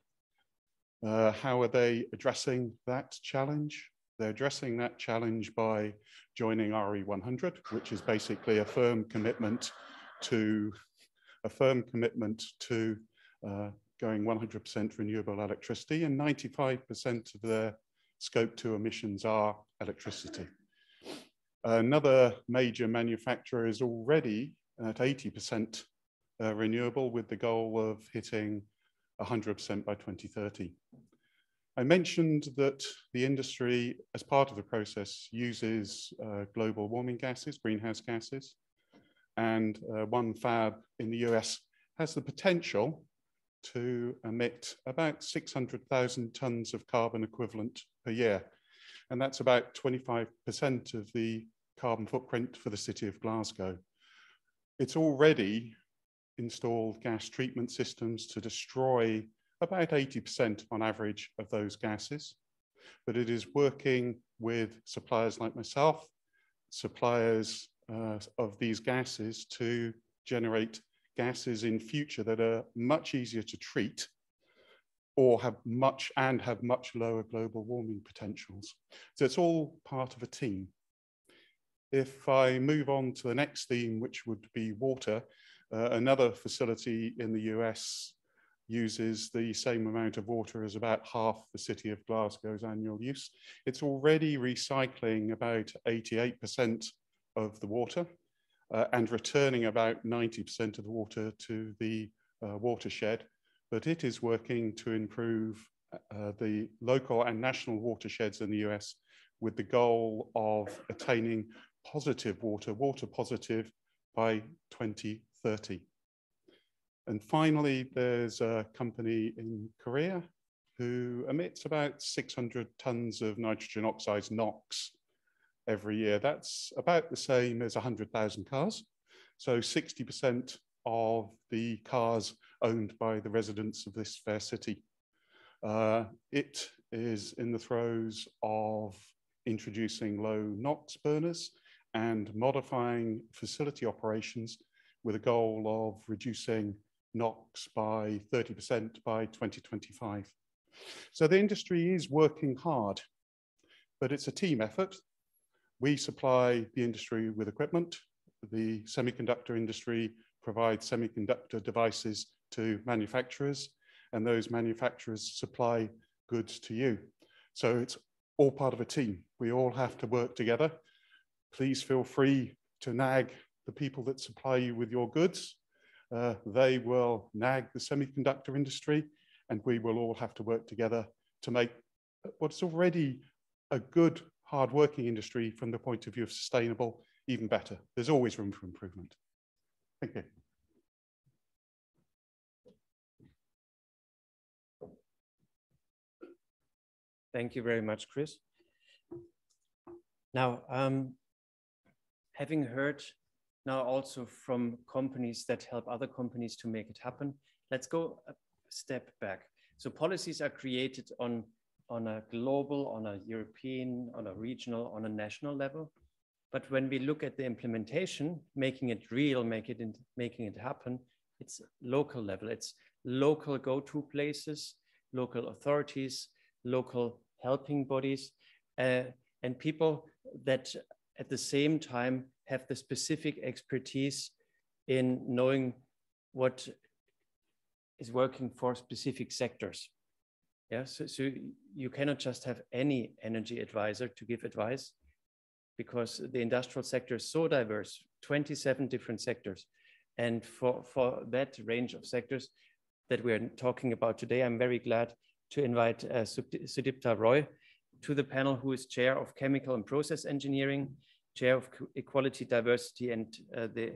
How are they addressing that challenge? They're addressing that challenge by joining RE100, which is basically a firm commitment to going 100% renewable electricity, and 95% of their Scope 2 emissions are electricity. Another major manufacturer is already at 80% renewable, with the goal of hitting 100% by 2030. I mentioned that the industry, as part of the process, uses global warming gases, greenhouse gases, and one fab in the US has the potential to emit about 600,000 tons of carbon equivalent per year. And that's about 25% of the carbon footprint for the city of Glasgow. It's already installed gas treatment systems to destroy about 80% on average of those gases, but it is working with suppliers like myself, suppliers of these gases, to generate gases in future that are much easier to treat or have much lower global warming potentials. So it's all part of a team. If I move on to the next theme, which would be water, another facility in the US uses the same amount of water as about half the city of Glasgow's annual use. It's already recycling about 88% of the water and returning about 90% of the water to the watershed, but it is working to improve the local and national watersheds in the US with the goal of attaining positive water positive by 2030. And finally, there's a company in Korea who emits about 600 tons of nitrogen oxides, NOx, every year. That's about the same as 100,000 cars. So 60% of the cars owned by the residents of this fair city. It is in the throes of introducing low NOx burners and modifying facility operations with a goal of reducing NOx by 30% by 2025. So the industry is working hard, but it's a team effort. We supply the industry with equipment. The semiconductor industry provides semiconductor devices to manufacturers, and those manufacturers supply goods to you. So it's all part of a team. We all have to work together. Please feel free to nag the people that supply you with your goods. They will nag the semiconductor industry, and we will all have to work together to make what's already a good, hard-working industry from the point of view of sustainable even better. There's always room for improvement. Thank you. Thank you very much, Chris. Now, having heard now also from companies that help other companies to make it happen, let's go a step back. So policies are created on a global, on a European, on a regional, on a national level. But when we look at the implementation, making it real, making it happen, it's local level. It's local go-to places, local authorities, local helping bodies, and people that at the same time have the specific expertise in knowing what is working for specific sectors. Yeah, so you cannot just have any energy advisor to give advice, because the industrial sector is so diverse, 27 different sectors. And for that range of sectors that we're talking about today, I'm very glad to invite Sudipta Roy to the panel, who is chair of Chemical and Process Engineering, chair of Equality, Diversity and the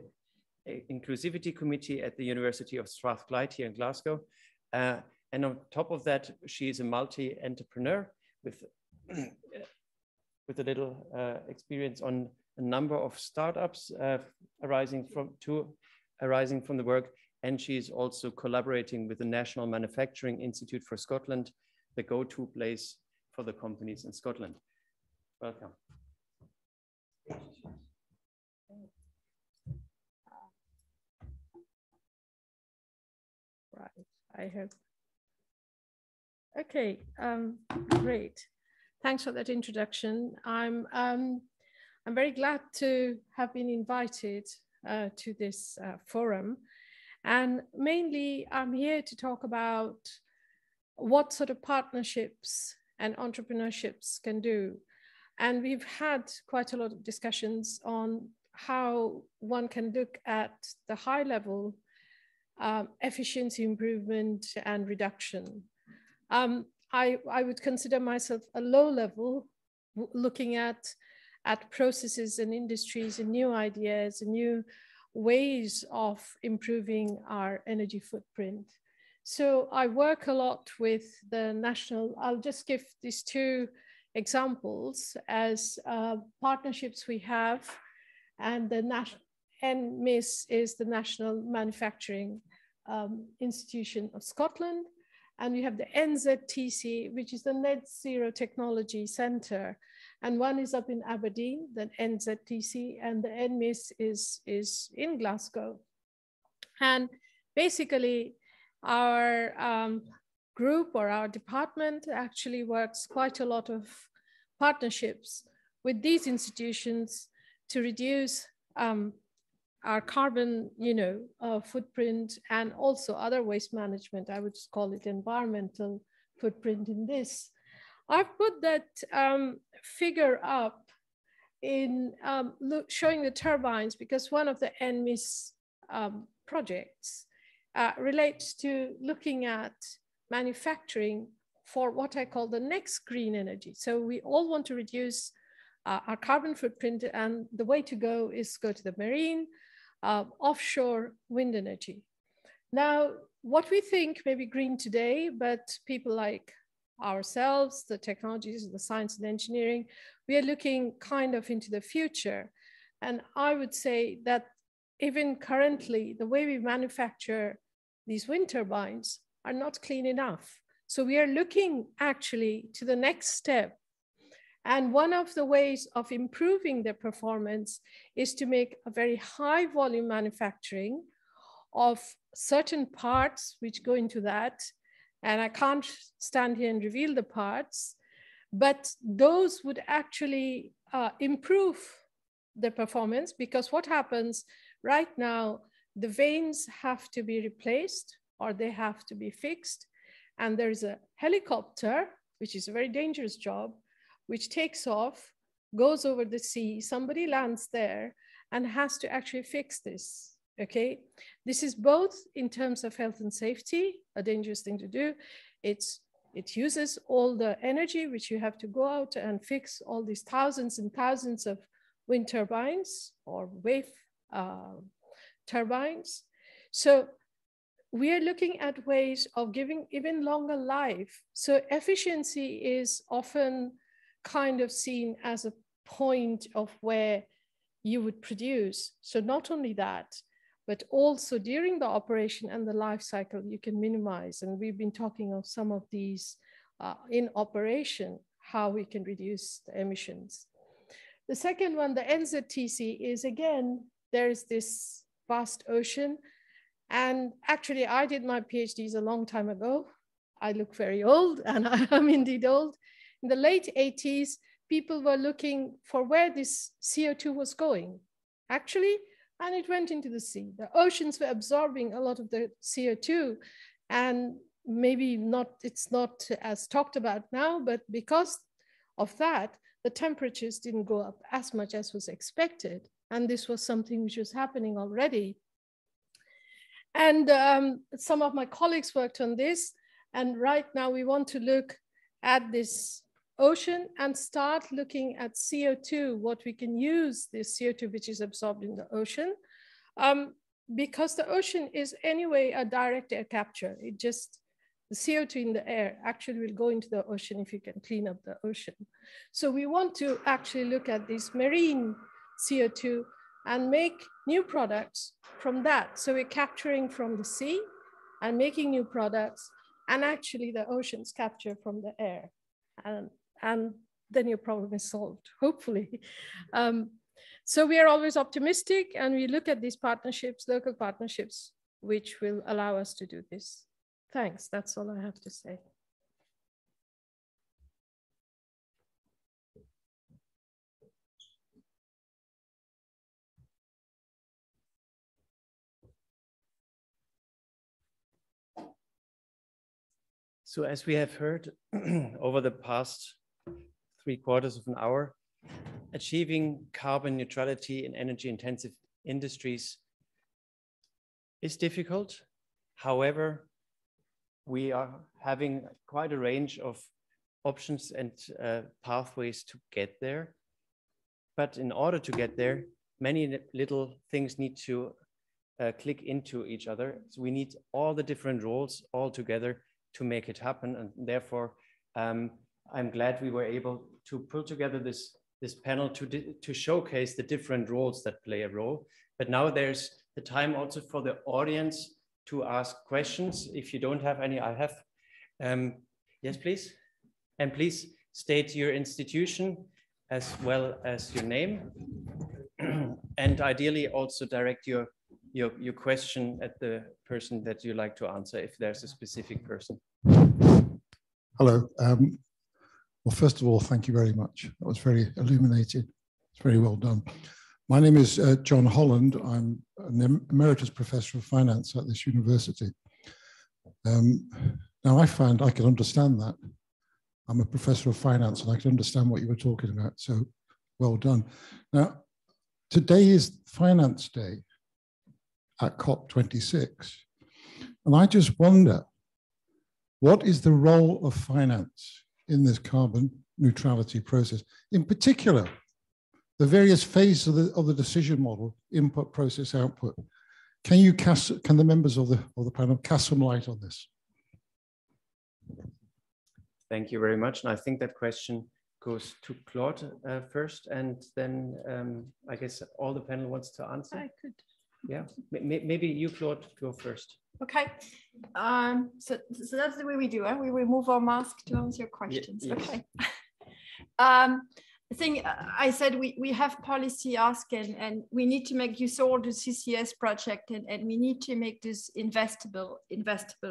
Inclusivity Committee at the University of Strathclyde here in Glasgow. And on top of that, she is a multi-entrepreneur with a little experience on a number of startups arising from the work. And she is also collaborating with the National Manufacturing Institute for Scotland, the go-to place for the companies in Scotland. Welcome. Right, I hope. Okay, great. Thanks for that introduction. I'm very glad to have been invited to this forum. And mainly I'm here to talk about what sort of partnerships and entrepreneurships can do. And we've had quite a lot of discussions on how one can look at the high level efficiency improvement and reduction. I would consider myself a low level, looking at processes and industries and new ideas and new ways of improving our energy footprint. So I work a lot with the national, I'll just give these two examples as partnerships we have, and the national, NMIS is the National Manufacturing Institution of Scotland, and we have the NZTC, which is the Net Zero Technology Center. And one is up in Aberdeen, the NZTC, and the NMIS is in Glasgow. And basically, our group or our department actually works quite a lot of partnerships with these institutions to reduce our carbon, footprint, and also other waste management. I would just call it environmental footprint in this. I've put that figure up in showing the turbines, because one of the NMIS projects relates to looking at manufacturing for what I call the next green energy. So we all want to reduce our carbon footprint, and the way to go is go to the marine, offshore wind energy. Now, what we think may be green today, but people like ourselves, the technologies, the science and engineering, we are looking kind of into the future. And I would say that even currently, the way we manufacture these wind turbines are not clean enough. So we are looking actually to the next step. And one of the ways of improving their performance is to make a very high volume manufacturing of certain parts which go into that. And I can't stand here and reveal the parts, but those would actually improve the performance, because what happens right now, the vanes have to be replaced or they have to be fixed. And there's a helicopter, which is a very dangerous job, which takes off, goes over the sea, somebody lands there and has to actually fix this, okay? This is both in terms of health and safety, a dangerous thing to do. It uses all the energy which you have to go out and fix all these thousands and thousands of wind turbines or wave turbines. So we are looking at ways of giving even longer life. So efficiency is often kind of seen as a point of where you would produce. So not only that, but also during the operation and the life cycle, you can minimize. And we've been talking of some of these in operation, how we can reduce the emissions. The second one, the NZTC, is again, there is this vast ocean. And actually, I did my PhDs a long time ago. I look very old, and I am indeed old. In the late 80s, people were looking for where this CO2 was going, actually, and it went into the sea. The oceans were absorbing a lot of the CO2, and maybe not, it's not as talked about now, but because of that, the temperatures didn't go up as much as was expected. And this was something which was happening already. And some of my colleagues worked on this. And right now we want to look at this ocean and start looking at CO2, what we can use this CO2 which is absorbed in the ocean. Because the ocean is anyway a direct air capture. It just, the CO2 in the air actually will go into the ocean if you can clean up the ocean. So we want to actually look at this marine CO2 and make new products from that. So we're capturing from the sea and making new products, and actually the oceans capture from the air. And then your problem is solved, hopefully. So we are always optimistic, and we look at these partnerships, local partnerships, which will allow us to do this. Thanks, that's all I have to say. So as we have heard over the past 3/4 of an hour, achieving carbon neutrality in energy-intensive industries is difficult. However, we are having quite a range of options and pathways to get there. But in order to get there, many little things need to click into each other. So we need all the different roles all together to make it happen. And therefore, I'm glad we were able to pull together this panel to showcase the different roles that play a role. But now there's the time also for the audience to ask questions. If you don't have any, I have. Yes, please. And please state your institution as well as your name. And ideally also direct your question at the person that you like to answer, if there's a specific person. Hello. Well, first of all, thank you very much. That was very illuminating. It's very well done. My name is John Holland. I'm an emeritus professor of finance at this university. Now, I found I can understand that. I'm a professor of finance and I can understand what you were talking about. So well done. Now, today is Finance Day at COP26. And I just wonder, what is the role of finance in this carbon neutrality process? In particular, the various phases of the decision model, input, process, output. Can the members of the panel cast some light on this? Thank you very much. And I think that question goes to Claude first, and then I guess all the panel wants to answer. I could. Yeah, maybe you, Claude, go first. Okay, so that's the way we do it. We remove our mask to answer your questions. Yes. Okay. I think I said we have policy ask, and we need to make use of all the CCS project, and we need to make this investable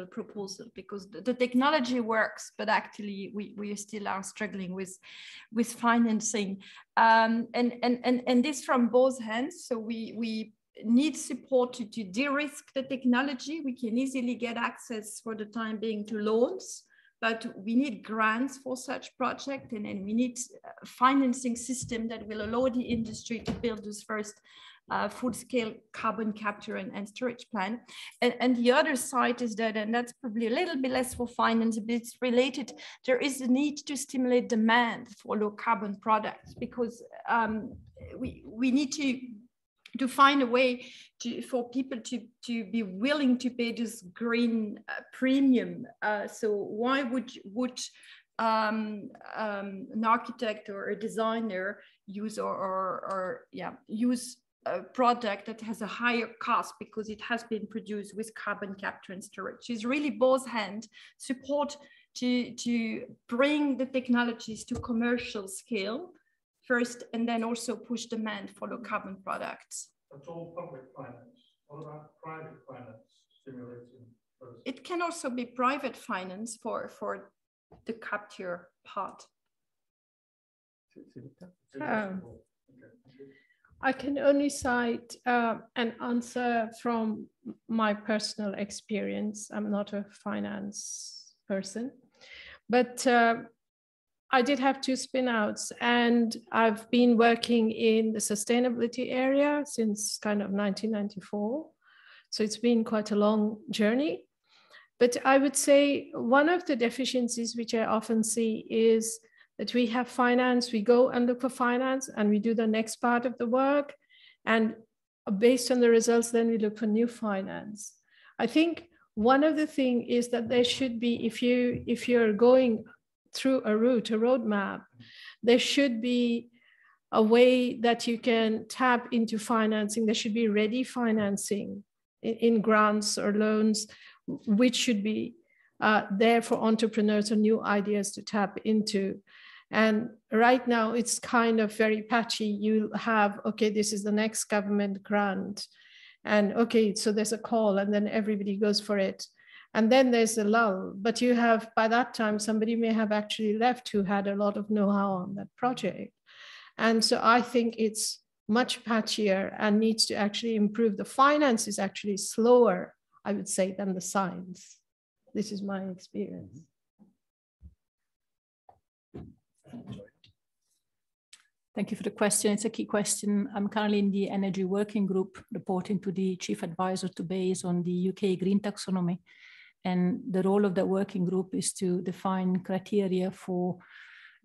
proposal, because the technology works, but actually we still are struggling with financing, and this from both hands. So we need support to de-risk the technology. We can easily get access for the time being to loans, but we need grants for such project, and we need a financing system that will allow the industry to build this first full-scale carbon capture and storage plant. And the other side is that, and that's probably a little bit less for finance, but it's related, there is a need to stimulate demand for low carbon products, because we need to find a way for people to be willing to pay this green premium. So why would an architect or a designer use use a product that has a higher cost because it has been produced with carbon capture and storage? It's really both hand support to bring the technologies to commercial scale first, and then also push demand for low carbon products. That's all public finance. What about private finance stimulating process? It can also be private finance for the capture part. I can only cite an answer from my personal experience. I'm not a finance person, but I did have 2 spin-outs, and I've been working in the sustainability area since kind of 1994. So it's been quite a long journey. But I would say one of the deficiencies which I often see is that we have finance, we go and look for finance and we do the next part of the work. And based on the results, then we look for new finance. I think one of the things is that there should be, if you're going through a route, a roadmap, there should be a way that you can tap into financing. There should be ready financing in grants or loans, which should be there for entrepreneurs or new ideas to tap into. And right now it's kind of very patchy. You have, okay, this is the next government grant. And okay, so there's a call and then everybody goes for it. And then there's a lull, but you have, by that time, somebody may have actually left who had a lot of know-how on that project. And so I think it's much patchier and needs to actually improve. The finance is actually slower, I would say, than the science. This is my experience. Thank you for the question. It's a key question. I'm currently in the Energy Working Group, reporting to the Chief Advisor to BEIS on the UK Green Taxonomy. And the role of the working group is to define criteria for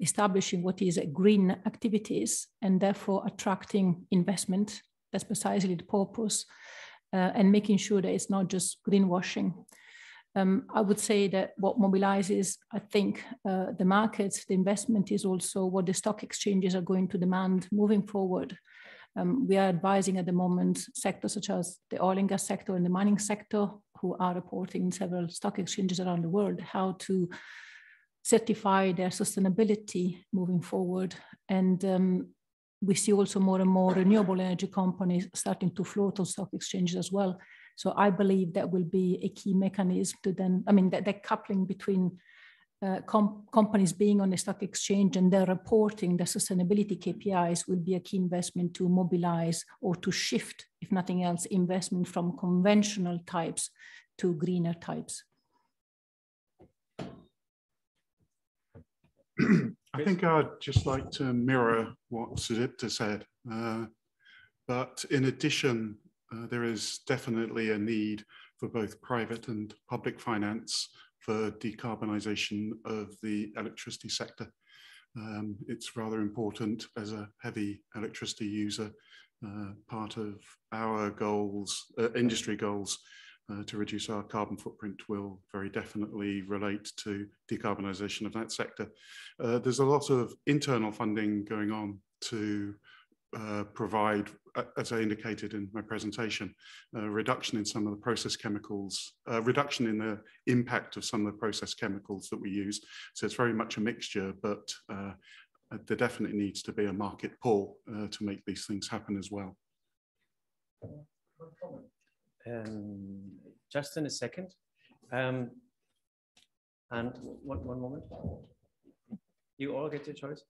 establishing what is green activities and therefore attracting investment. That's precisely the purpose, and making sure that it's not just greenwashing. I would say that what mobilizes, I think, the markets, the investment is also what the stock exchanges are going to demand moving forward. We are advising at the moment sectors such as the oil and gas sector and the mining sector, who are reporting in several stock exchanges around the world, how to certify their sustainability moving forward. And we see also more and more renewable energy companies starting to float on stock exchanges as well. So I believe that will be a key mechanism to then, I mean, that coupling between companies being on the stock exchange and their reporting the sustainability KPIs will be a key investment to mobilize or to shift, if nothing else, investment from conventional types to greener types. I think I'd just like to mirror what Sudipta said. But in addition, there is definitely a need for both private and public finance for decarbonisation of the electricity sector. It's rather important as a heavy electricity user. Part of our goals, industry goals, to reduce our carbon footprint will very definitely relate to decarbonisation of that sector. There's a lot of internal funding going on to provide, as I indicated in my presentation, reduction in some of the process chemicals, reduction in the impact of some of the process chemicals that we use. So it's very much a mixture, but there definitely needs to be a market pull to make these things happen as well. Just in a second. And one moment. You all get your choice.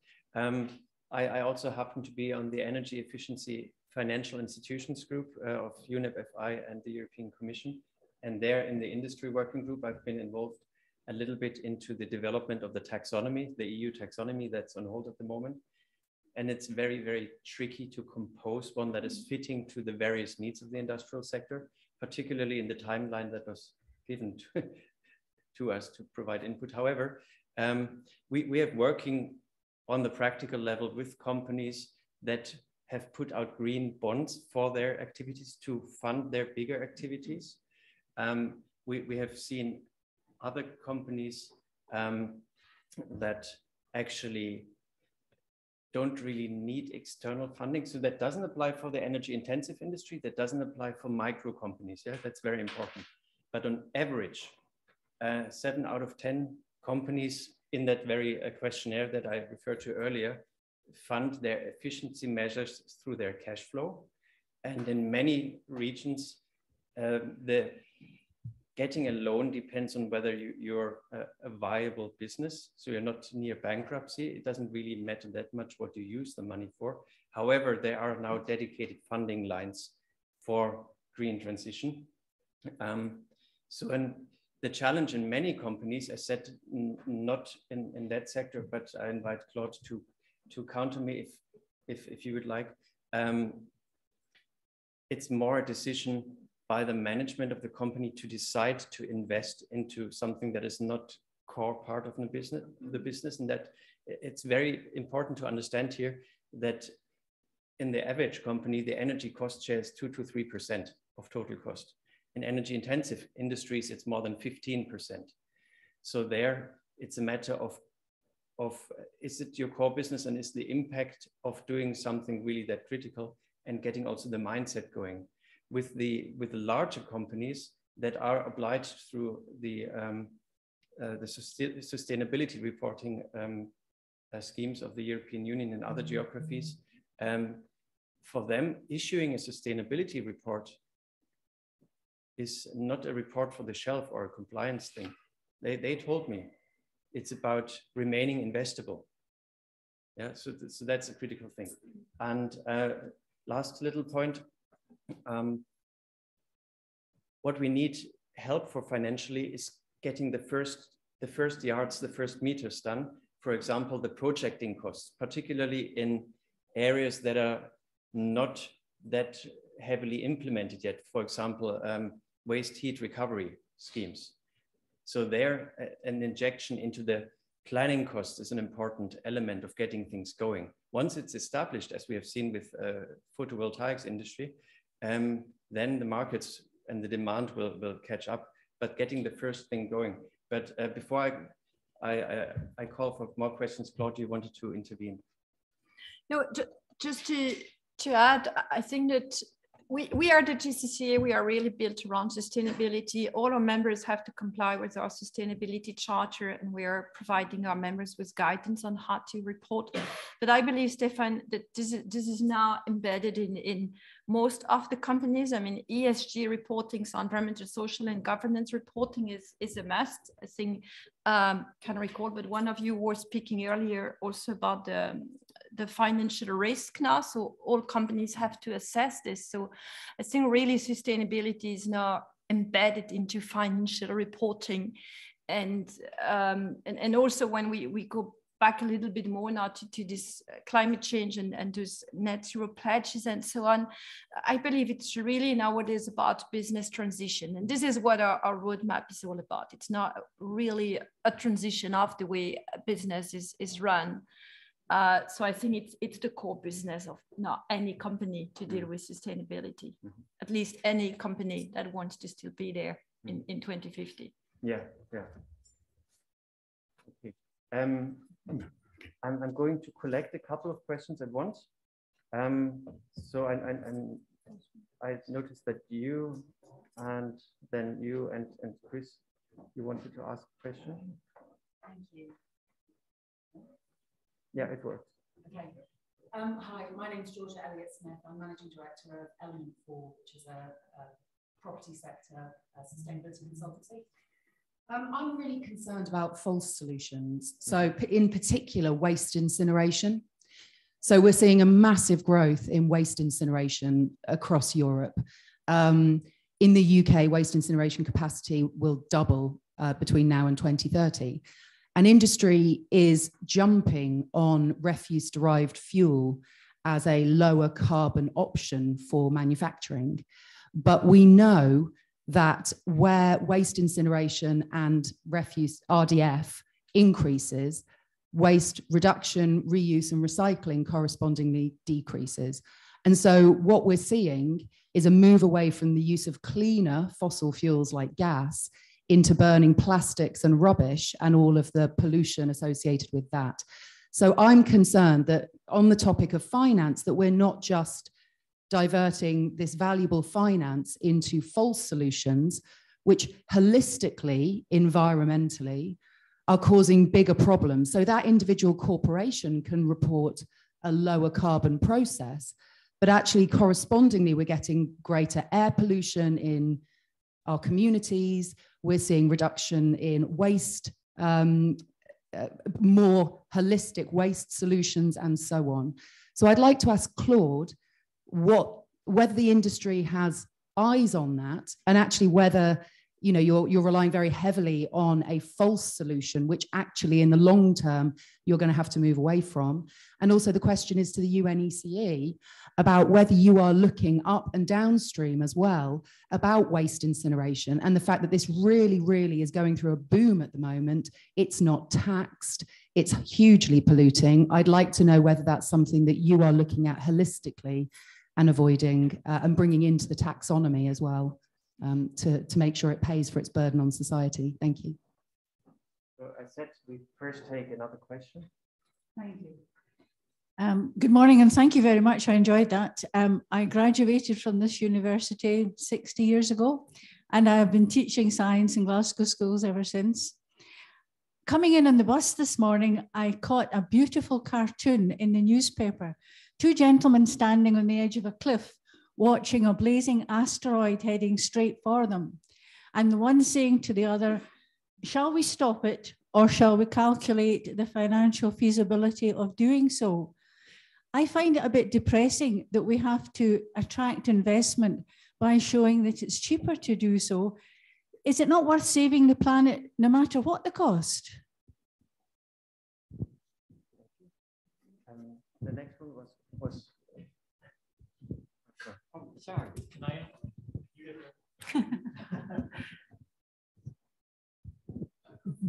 I also happen to be on the Energy Efficiency Financial Institutions Group of UNEP FI and the European Commission. And there in the industry working group, I've been involved a little bit into the development of the taxonomy, the EU taxonomy that's on hold at the moment. And it's very, very tricky to compose one that is fitting to the various needs of the industrial sector, particularly in the timeline that was given to us to provide input. However, we are working on the practical level with companies that have put out green bonds for their activities to fund their bigger activities. We have seen other companies that actually don't really need external funding. So that doesn't apply for the energy intensive industry. That doesn't apply for micro companies. Yeah, that's very important. But on average, 7 out of 10 companies in that very questionnaire that I referred to earlier fund their efficiency measures through their cash flow. And in many regions, getting a loan depends on whether you're a viable business. So you're not near bankruptcy. It doesn't really matter that much what you use the money for. However, there are now dedicated funding lines for green transition. The challenge in many companies, I said, not in that sector, but I invite Claude to counter me if you would like. It's more a decision by the management of the company to decide to invest into something that is not core part of the business, and that it's very important to understand here that in the average company, the energy cost share is 2 to 3% of total cost. In energy intensive industries, it's more than 15%. So there, it's a matter of is it your core business, and is the impact of doing something really that critical, and getting also the mindset going. With the larger companies that are obliged through the sustainability reporting schemes of the European Union and other geographies, for them, issuing a sustainability report is not a report for the shelf or a compliance thing. They told me it's about remaining investable. Yeah, so that's a critical thing. And last little point, what we need help for financially is getting the first yards, the first meters done. For example, the projecting costs, particularly in areas that are not that heavily implemented yet. For example, waste heat recovery schemes. So there, an injection into the planning cost is an important element of getting things going. Once it's established, as we have seen with photovoltaics industry, then the markets and the demand will catch up, but getting the first thing going. But before I call for more questions, Claude, you wanted to intervene. No, just to add, I think that we are the GCCA, we are really built around sustainability. All our members have to comply with our sustainability charter, and we are providing our members with guidance on how to report. But I believe, Stefan, that this is now embedded in most of the companies. I mean, ESG reporting, so environmental, social, and governance reporting is a must. I think, can't recall, but one of you was speaking earlier also about the financial risk now. So all companies have to assess this. So I think really sustainability is now embedded into financial reporting. And also when we go back a little bit more now to this climate change and those net zero pledges and so on, I believe it's really nowadays about business transition. And this is what our roadmap is all about. It's not really a transition of the way business is run. So I think it's the core business of not any company to deal with sustainability, at least any company that wants to still be there in 2050. Yeah. Okay. I'm going to collect a couple of questions at once. So I noticed that you and then you and Chris, you wanted to ask a question. Thank you. Yeah, it works. Okay. Hi, my name is Georgia Elliott-Smith. I'm Managing Director of Element 4, which is a property sector sustainability consultancy. I'm really concerned about false solutions. So in particular, waste incineration. So we're seeing a massive growth in waste incineration across Europe. In the UK, waste incineration capacity will double between now and 2030. And industry is jumping on refuse-derived fuel as a lower carbon option for manufacturing. But we know that where waste incineration and refuse RDF increases, waste reduction, reuse, and recycling correspondingly decreases. And so what we're seeing is a move away from the use of cleaner fossil fuels like gas into burning plastics and rubbish and all of the pollution associated with that. So I'm concerned that on the topic of finance, that we're not just diverting this valuable finance into false solutions, which holistically, environmentally, are causing bigger problems. So that individual corporation can report a lower carbon process, but actually correspondingly, we're getting greater air pollution in our communities. We're seeing reduction in waste, more holistic waste solutions, and so on. So I'd like to ask Claude whether the industry has eyes on that, and actually whether you're relying very heavily on a false solution, which actually in the long term you're going to have to move away from. And also the question is to the UNECE about whether you are looking up and downstream as well about waste incineration and the fact that this really, really is going through a boom at the moment. It's not taxed, it's hugely polluting. I'd like to know whether that's something that you are looking at holistically and avoiding and bringing into the taxonomy as well. To make sure it pays for its burden on society. Thank you. So I said we first take another question. Thank you. Good morning, and thank you very much. I enjoyed that. I graduated from this university 60 years ago, and I have been teaching science in Glasgow schools ever since. Coming in on the bus this morning, I caught a beautiful cartoon in the newspaper. Two gentlemen standing on the edge of a cliff, watching a blazing asteroid heading straight for them. And the one saying to the other, shall we stop it or shall we calculate the financial feasibility of doing so? I find it a bit depressing that we have to attract investment by showing that it's cheaper to do so. Is it not worth saving the planet no matter what the cost? The next one was oh, sorry. Can I?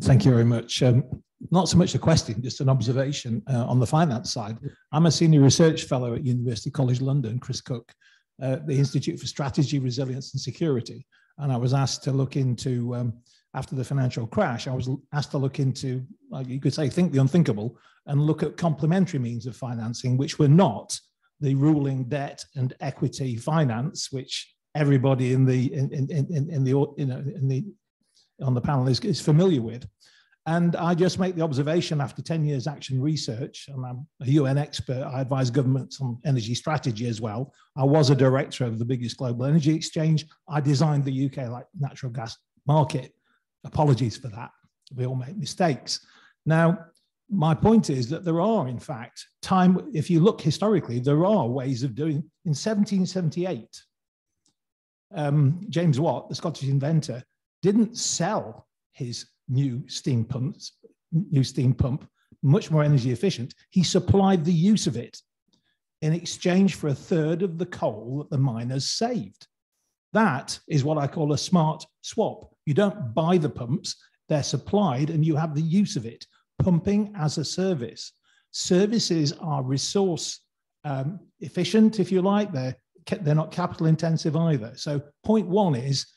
Thank you very much. Not so much a question, just an observation on the finance side. I'm a senior research fellow at University College London, Chris Cook, the Institute for Strategy, Resilience and Security. And I was asked to look into, after the financial crash, I was asked to look into, you could say, think the unthinkable and look at complementary means of financing, which were not the ruling debt and equity finance, which everybody on the panel is familiar with. And I just make the observation after 10 years action research, and I'm a UN expert, I advise governments on energy strategy as well. I was a director of the biggest global energy exchange. I designed the UK like natural gas market. Apologies for that. We all make mistakes. Now, my point is that there are, in fact, if you look historically, there are ways of doing. In 1778, James Watt, the Scottish inventor, didn't sell his new steam pump, much more energy efficient. He supplied the use of it in exchange for a third of the coal that the miners saved. That is what I call a smart swap. You don't buy the pumps, they're supplied and you have the use of it. Pumping as a service. Services are resource efficient, if you like. They're not capital intensive either. So point one is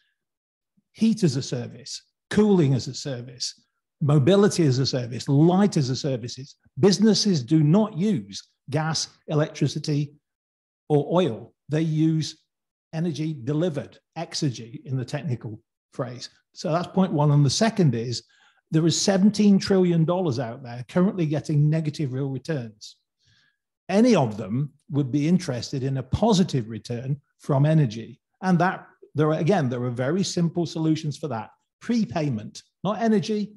heat as a service, cooling as a service, mobility as a service, light as a service. Businesses do not use gas, electricity, or oil. They use energy delivered, exergy in the technical phrase. So that's point one. And the second is, there is $17 trillion out there currently getting negative real returns. Any of them would be interested in a positive return from energy. And that there are very simple solutions for that. Prepayment, not energy,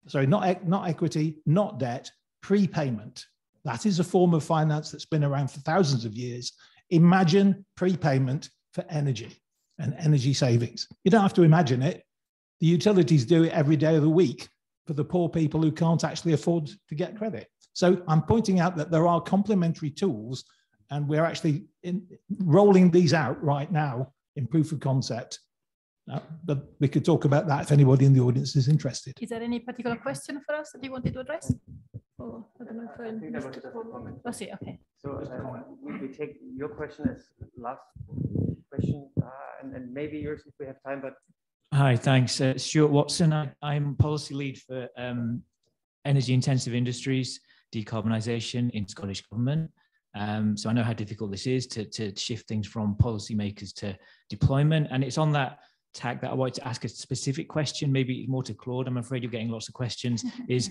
sorry, not equity, not debt, prepayment. That is a form of finance that's been around for thousands of years. Imagine prepayment for energy and energy savings. You don't have to imagine it. The utilities do it every day of the week for the poor people who can't actually afford to get credit. So I'm pointing out that there are complementary tools, and we're actually rolling these out right now in proof of concept. But we could talk about that if anybody in the audience is interested. Is there any particular question for us that you wanted to address? Oh, I don't know if I think that was just a comment. Oh, see, okay. So we take your question as last question, and maybe yours if we have time, but hi, thanks. Stuart Watson. I'm policy lead for energy intensive industries, decarbonisation in Scottish Government. So I know how difficult this is to shift things from policymakers to deployment. And it's on that tack that I wanted to ask a specific question, maybe more to Claude. I'm afraid you're getting lots of questions, is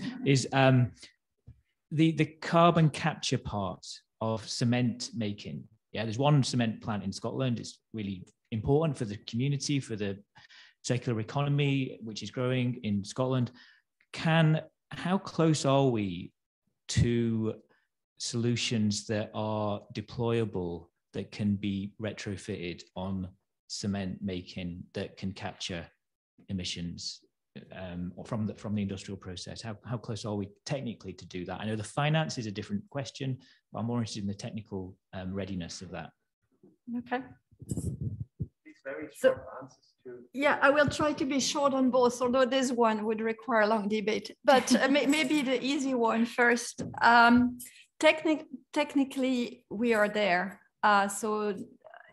the carbon capture part of cement making. Yeah, there's one cement plant in Scotland. It's really important for the community, for the circular economy, which is growing in Scotland. How close are we to solutions that are deployable, that can be retrofitted on cement making, that can capture emissions from the industrial process? How close are we technically to do that? I know the finance is a different question, but I'm more interested in the technical readiness of that. Okay. These very short answers to. Yeah, I will try to be short on both, although this one would require a long debate. But maybe the easy one first. Technically, we are there. So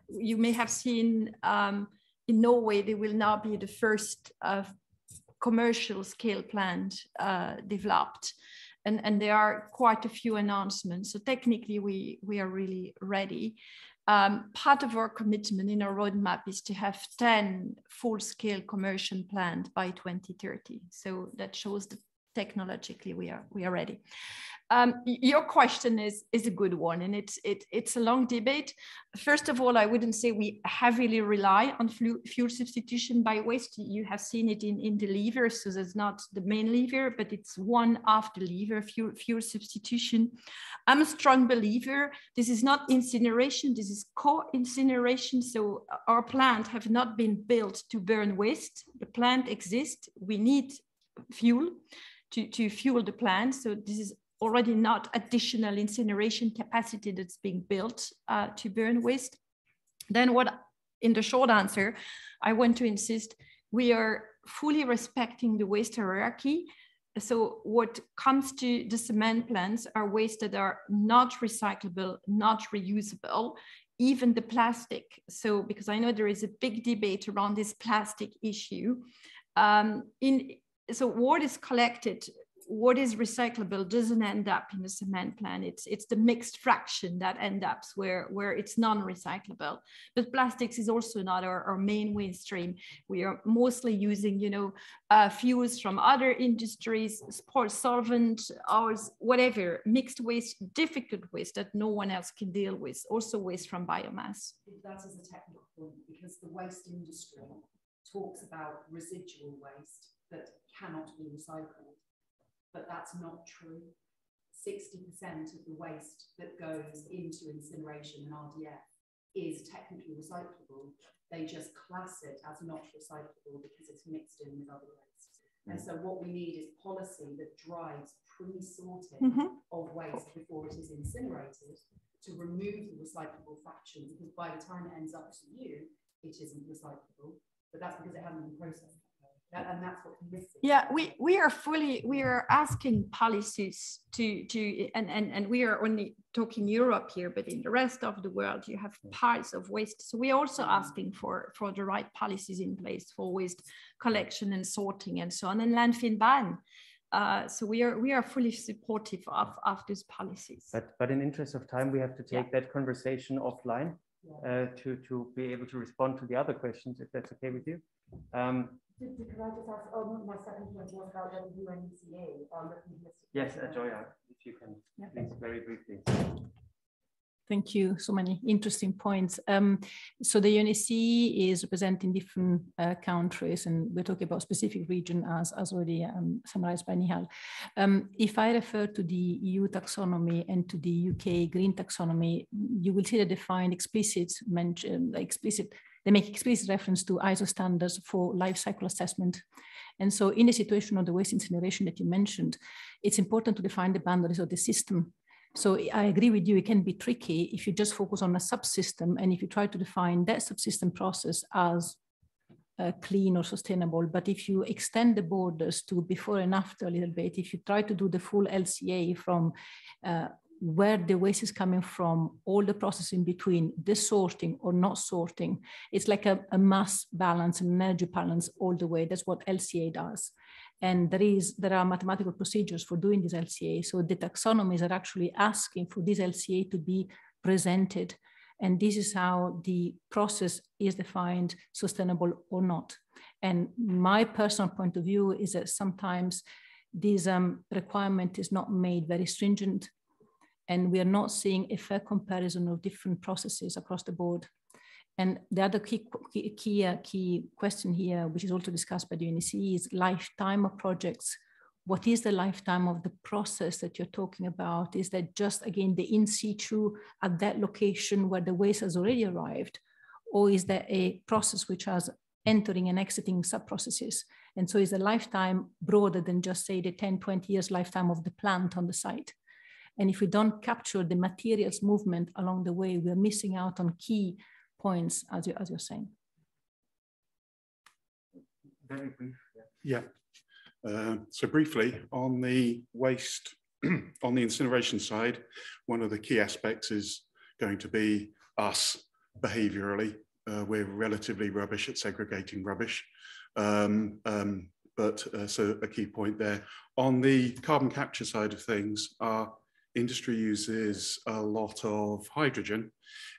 you may have seen in Norway, they will now be the first commercial scale plant developed. And there are quite a few announcements. So technically, we are really ready. Part of our commitment in our roadmap is to have 10 full-scale commercial plants by 2030. So that shows that technologically we are ready. Your question is a good one, and it's a long debate. First of all, I wouldn't say we heavily rely on fuel substitution by waste. You have seen it in the lever, so that's not the main lever, but it's one of the lever, fuel substitution. I'm a strong believer. This is not incineration, this is co-incineration. So our plant have not been built to burn waste. The plant exists. We need fuel to fuel the plant. So this is already not additional incineration capacity that's being built to burn waste. Then in the short answer, I want to insist, we are fully respecting the waste hierarchy. So what comes to the cement plants are waste that are not recyclable, not reusable, even the plastic. So because I know there is a big debate around this plastic issue. So what is collected, what is recyclable doesn't end up in the cement plant. It's the mixed fraction that ends up where it's non-recyclable. But plastics is also not our main waste stream. We are mostly using, fuels from other industries, sports solvent, ours, whatever, mixed waste, difficult waste that no one else can deal with. Also waste from biomass. That is a technical point, because the waste industry talks about residual waste that cannot be recycled. But that's not true. 60% of the waste that goes into incineration and RDF is technically recyclable. They just class it as not recyclable because it's mixed in with other waste. And so what we need is policy that drives pre-sorting of waste before it is incinerated to remove the recyclable fraction, because by the time it ends up to you, it isn't recyclable. But that's because it hasn't been processed. And that's what's missing. Yeah, we are asking policies and we are only talking Europe here, but in the rest of the world, you have piles of waste. So we are also asking for the right policies in place for waste collection and sorting and so on, and landfill ban. So we are fully supportive of these policies. But in interest of time, we have to take that conversation offline to be able to respond to the other questions, if that's okay with you. Could I just ask, my second point was about the UNECA. Yes, Joya, if you can, please, very briefly. Thank you. So many interesting points. So the UNECE is representing different countries, and we're talking about specific region as already summarized by Nihal. If I refer to the EU taxonomy and to the UK green taxonomy, you will see that they find they make explicit reference to ISO standards for life cycle assessment. And so in the situation of the waste incineration that you mentioned, it's important to define the boundaries of the system. So I agree with you, it can be tricky if you just focus on a subsystem and if you try to define that subsystem process as clean or sustainable. But if you extend the borders to before and after a little bit, if you try to do the full LCA from where the waste is coming from, all the process in between, the sorting or not sorting, it's like a mass balance, an energy balance all the way. That's what LCA does. And there are mathematical procedures for doing this LCA. So the taxonomies are actually asking for this LCA to be presented. And this is how the process is defined, sustainable or not. And my personal point of view is that sometimes this requirement is not made very stringent, and we are not seeing a fair comparison of different processes across the board. And the other key question here, which is also discussed by the UNECE, is lifetime of projects what is the lifetime of the process that you're talking about? Is that just, again, the in situ at that location where the waste has already arrived? Or is there a process which has entering and exiting sub-processes? And so is the lifetime broader than just, say, the 10, 20 years lifetime of the plant on the site? And if we don't capture the materials movement along the way, we're missing out on key points, as you're saying. Very brief. Yeah. So briefly, on the waste, on the incineration side, one of the key aspects is going to be us behaviorally. We're relatively rubbish at segregating rubbish. So a key point there. On the carbon capture side of things, our industry uses a lot of hydrogen,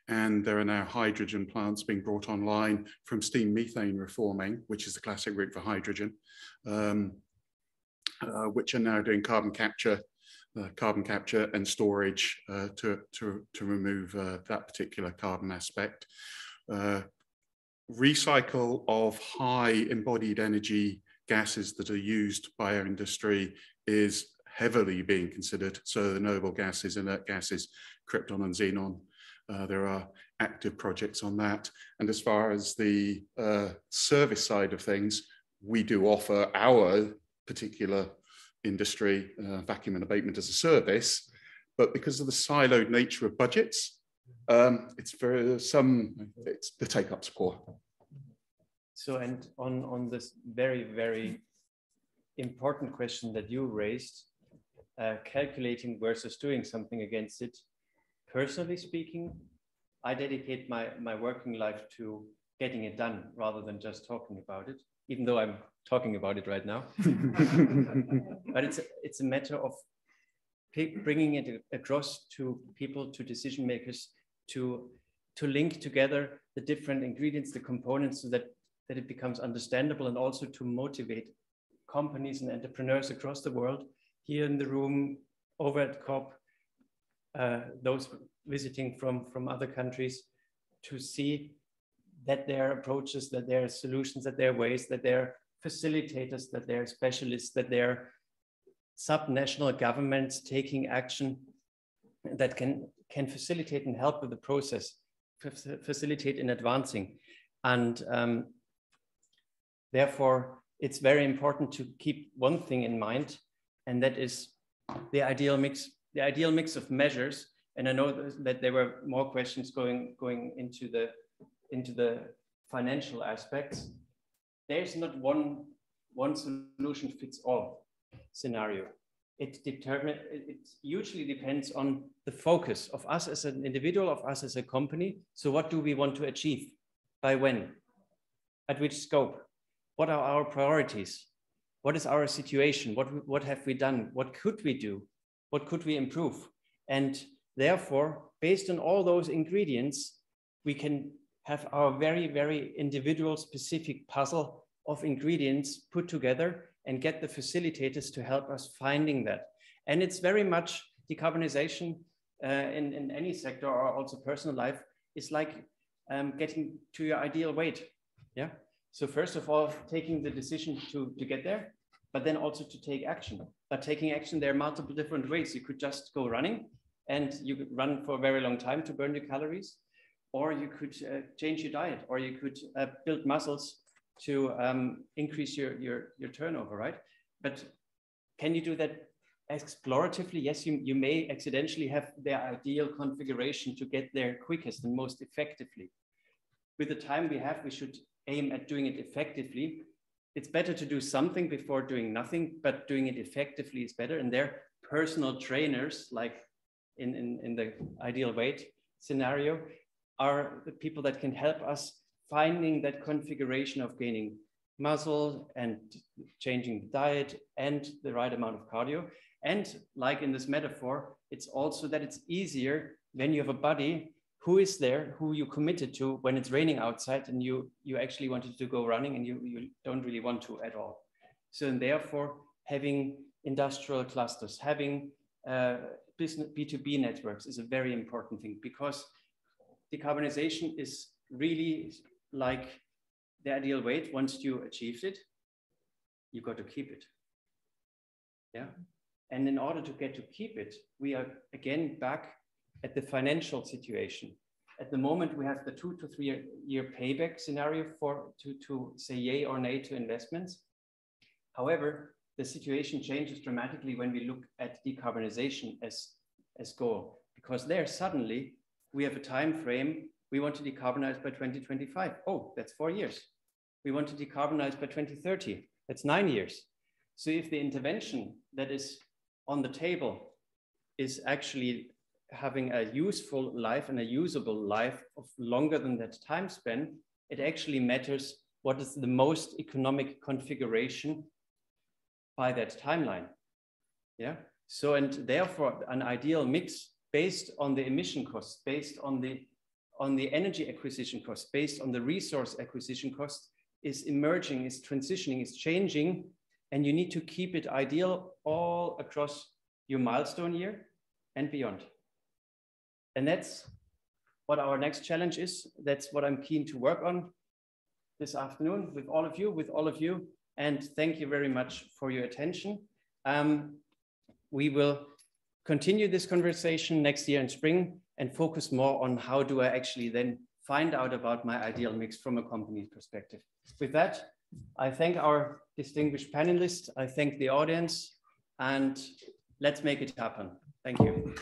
and there are now hydrogen plants being brought online from steam methane reforming, which is the classic route for hydrogen, which are now doing carbon capture and storage to remove that particular carbon aspect. Recycle of high embodied energy gases that are used by our industry is heavily being considered. So the noble gases, inert gases, krypton and xenon, there are active projects on that. And as far as the service side of things, we do offer our particular industry, vacuum and abatement as a service, but because of the siloed nature of budgets, the take-up's poor. So, and on this very, very important question that you raised, calculating versus doing something against it, personally speaking, I dedicate my working life to getting it done rather than just talking about it, even though I'm talking about it right now. But it's a matter of bringing it across to people, to decision makers, to link together the different ingredients, the components, so that it becomes understandable, and also to motivate companies and entrepreneurs across the world, here in the room, over at COP, those visiting from other countries, to see that there are approaches, that there are solutions, that there are ways, that there are facilitators, that there are specialists, that there are subnational governments taking action that can facilitate and help with the process, facilitate in advancing. And therefore, it's very important to keep one thing in mind, and that is the ideal mix of measures. And I know that there were more questions going into the financial aspects. There's not one solution fits all scenario. It usually depends on the focus of us as an individual, of us as a company. So what do we want to achieve? By when? At which scope? What are our priorities? What is our situation? What have we done? What could we do? What could we improve? And therefore, based on all those ingredients, we can have our very, very individual specific puzzle of ingredients put together and get the facilitators to help us finding that. And it's very much decarbonization in any sector, or also personal life, is like getting to your ideal weight. Yeah. So first of all, taking the decision to get there, but then also to take action. But taking action, there are multiple different ways. You could just go running, and you could run for a very long time to burn your calories, or you could change your diet, or you could build muscles to increase your turnover, right? But can you do that exploratively? Yes, you may accidentally have the ideal configuration to get there quickest and most effectively. With the time we have, we should aim at doing it effectively. It's better to do something before doing nothing, but doing it effectively is better. And their personal trainers, like in the ideal weight scenario, are the people that can help us finding that configuration of gaining muscle and changing the diet and the right amount of cardio. And like in this metaphor, it's also that it's easier when you have a body who is there, who you committed to when it's raining outside and you actually wanted to go running and you don't really want to at all. So, and therefore, having industrial clusters, having business B2B networks is a very important thing, because decarbonization is really like the ideal weight. Once you achieved it, you got to keep it. Yeah. And in order to keep it, we are again back at the financial situation. At the moment, we have the 2 to 3 year payback scenario to say yay or nay to investments. However, the situation changes dramatically when we look at decarbonization as goal, because there suddenly we have a time frame. We want to decarbonize by 2025. Oh, that's 4 years. We want to decarbonize by 2030. That's 9 years. So if the intervention that is on the table is actually having a useful life and a usable life of longer than that time span, it actually matters what is the most economic configuration by that timeline. Yeah. So, and therefore an ideal mix based on the emission costs, based on the energy acquisition costs, based on the resource acquisition cost is emerging, is transitioning, is changing, and you need to keep it ideal all across your milestone year and beyond. And that's what our next challenge is. That's what I'm keen to work on this afternoon with all of you. And thank you very much for your attention. We will continue this conversation next year in spring and focus more on how do I actually then find out about my ideal mix from a company's perspective. With that, I thank our distinguished panelists. I thank the audience, and let's make it happen. Thank you.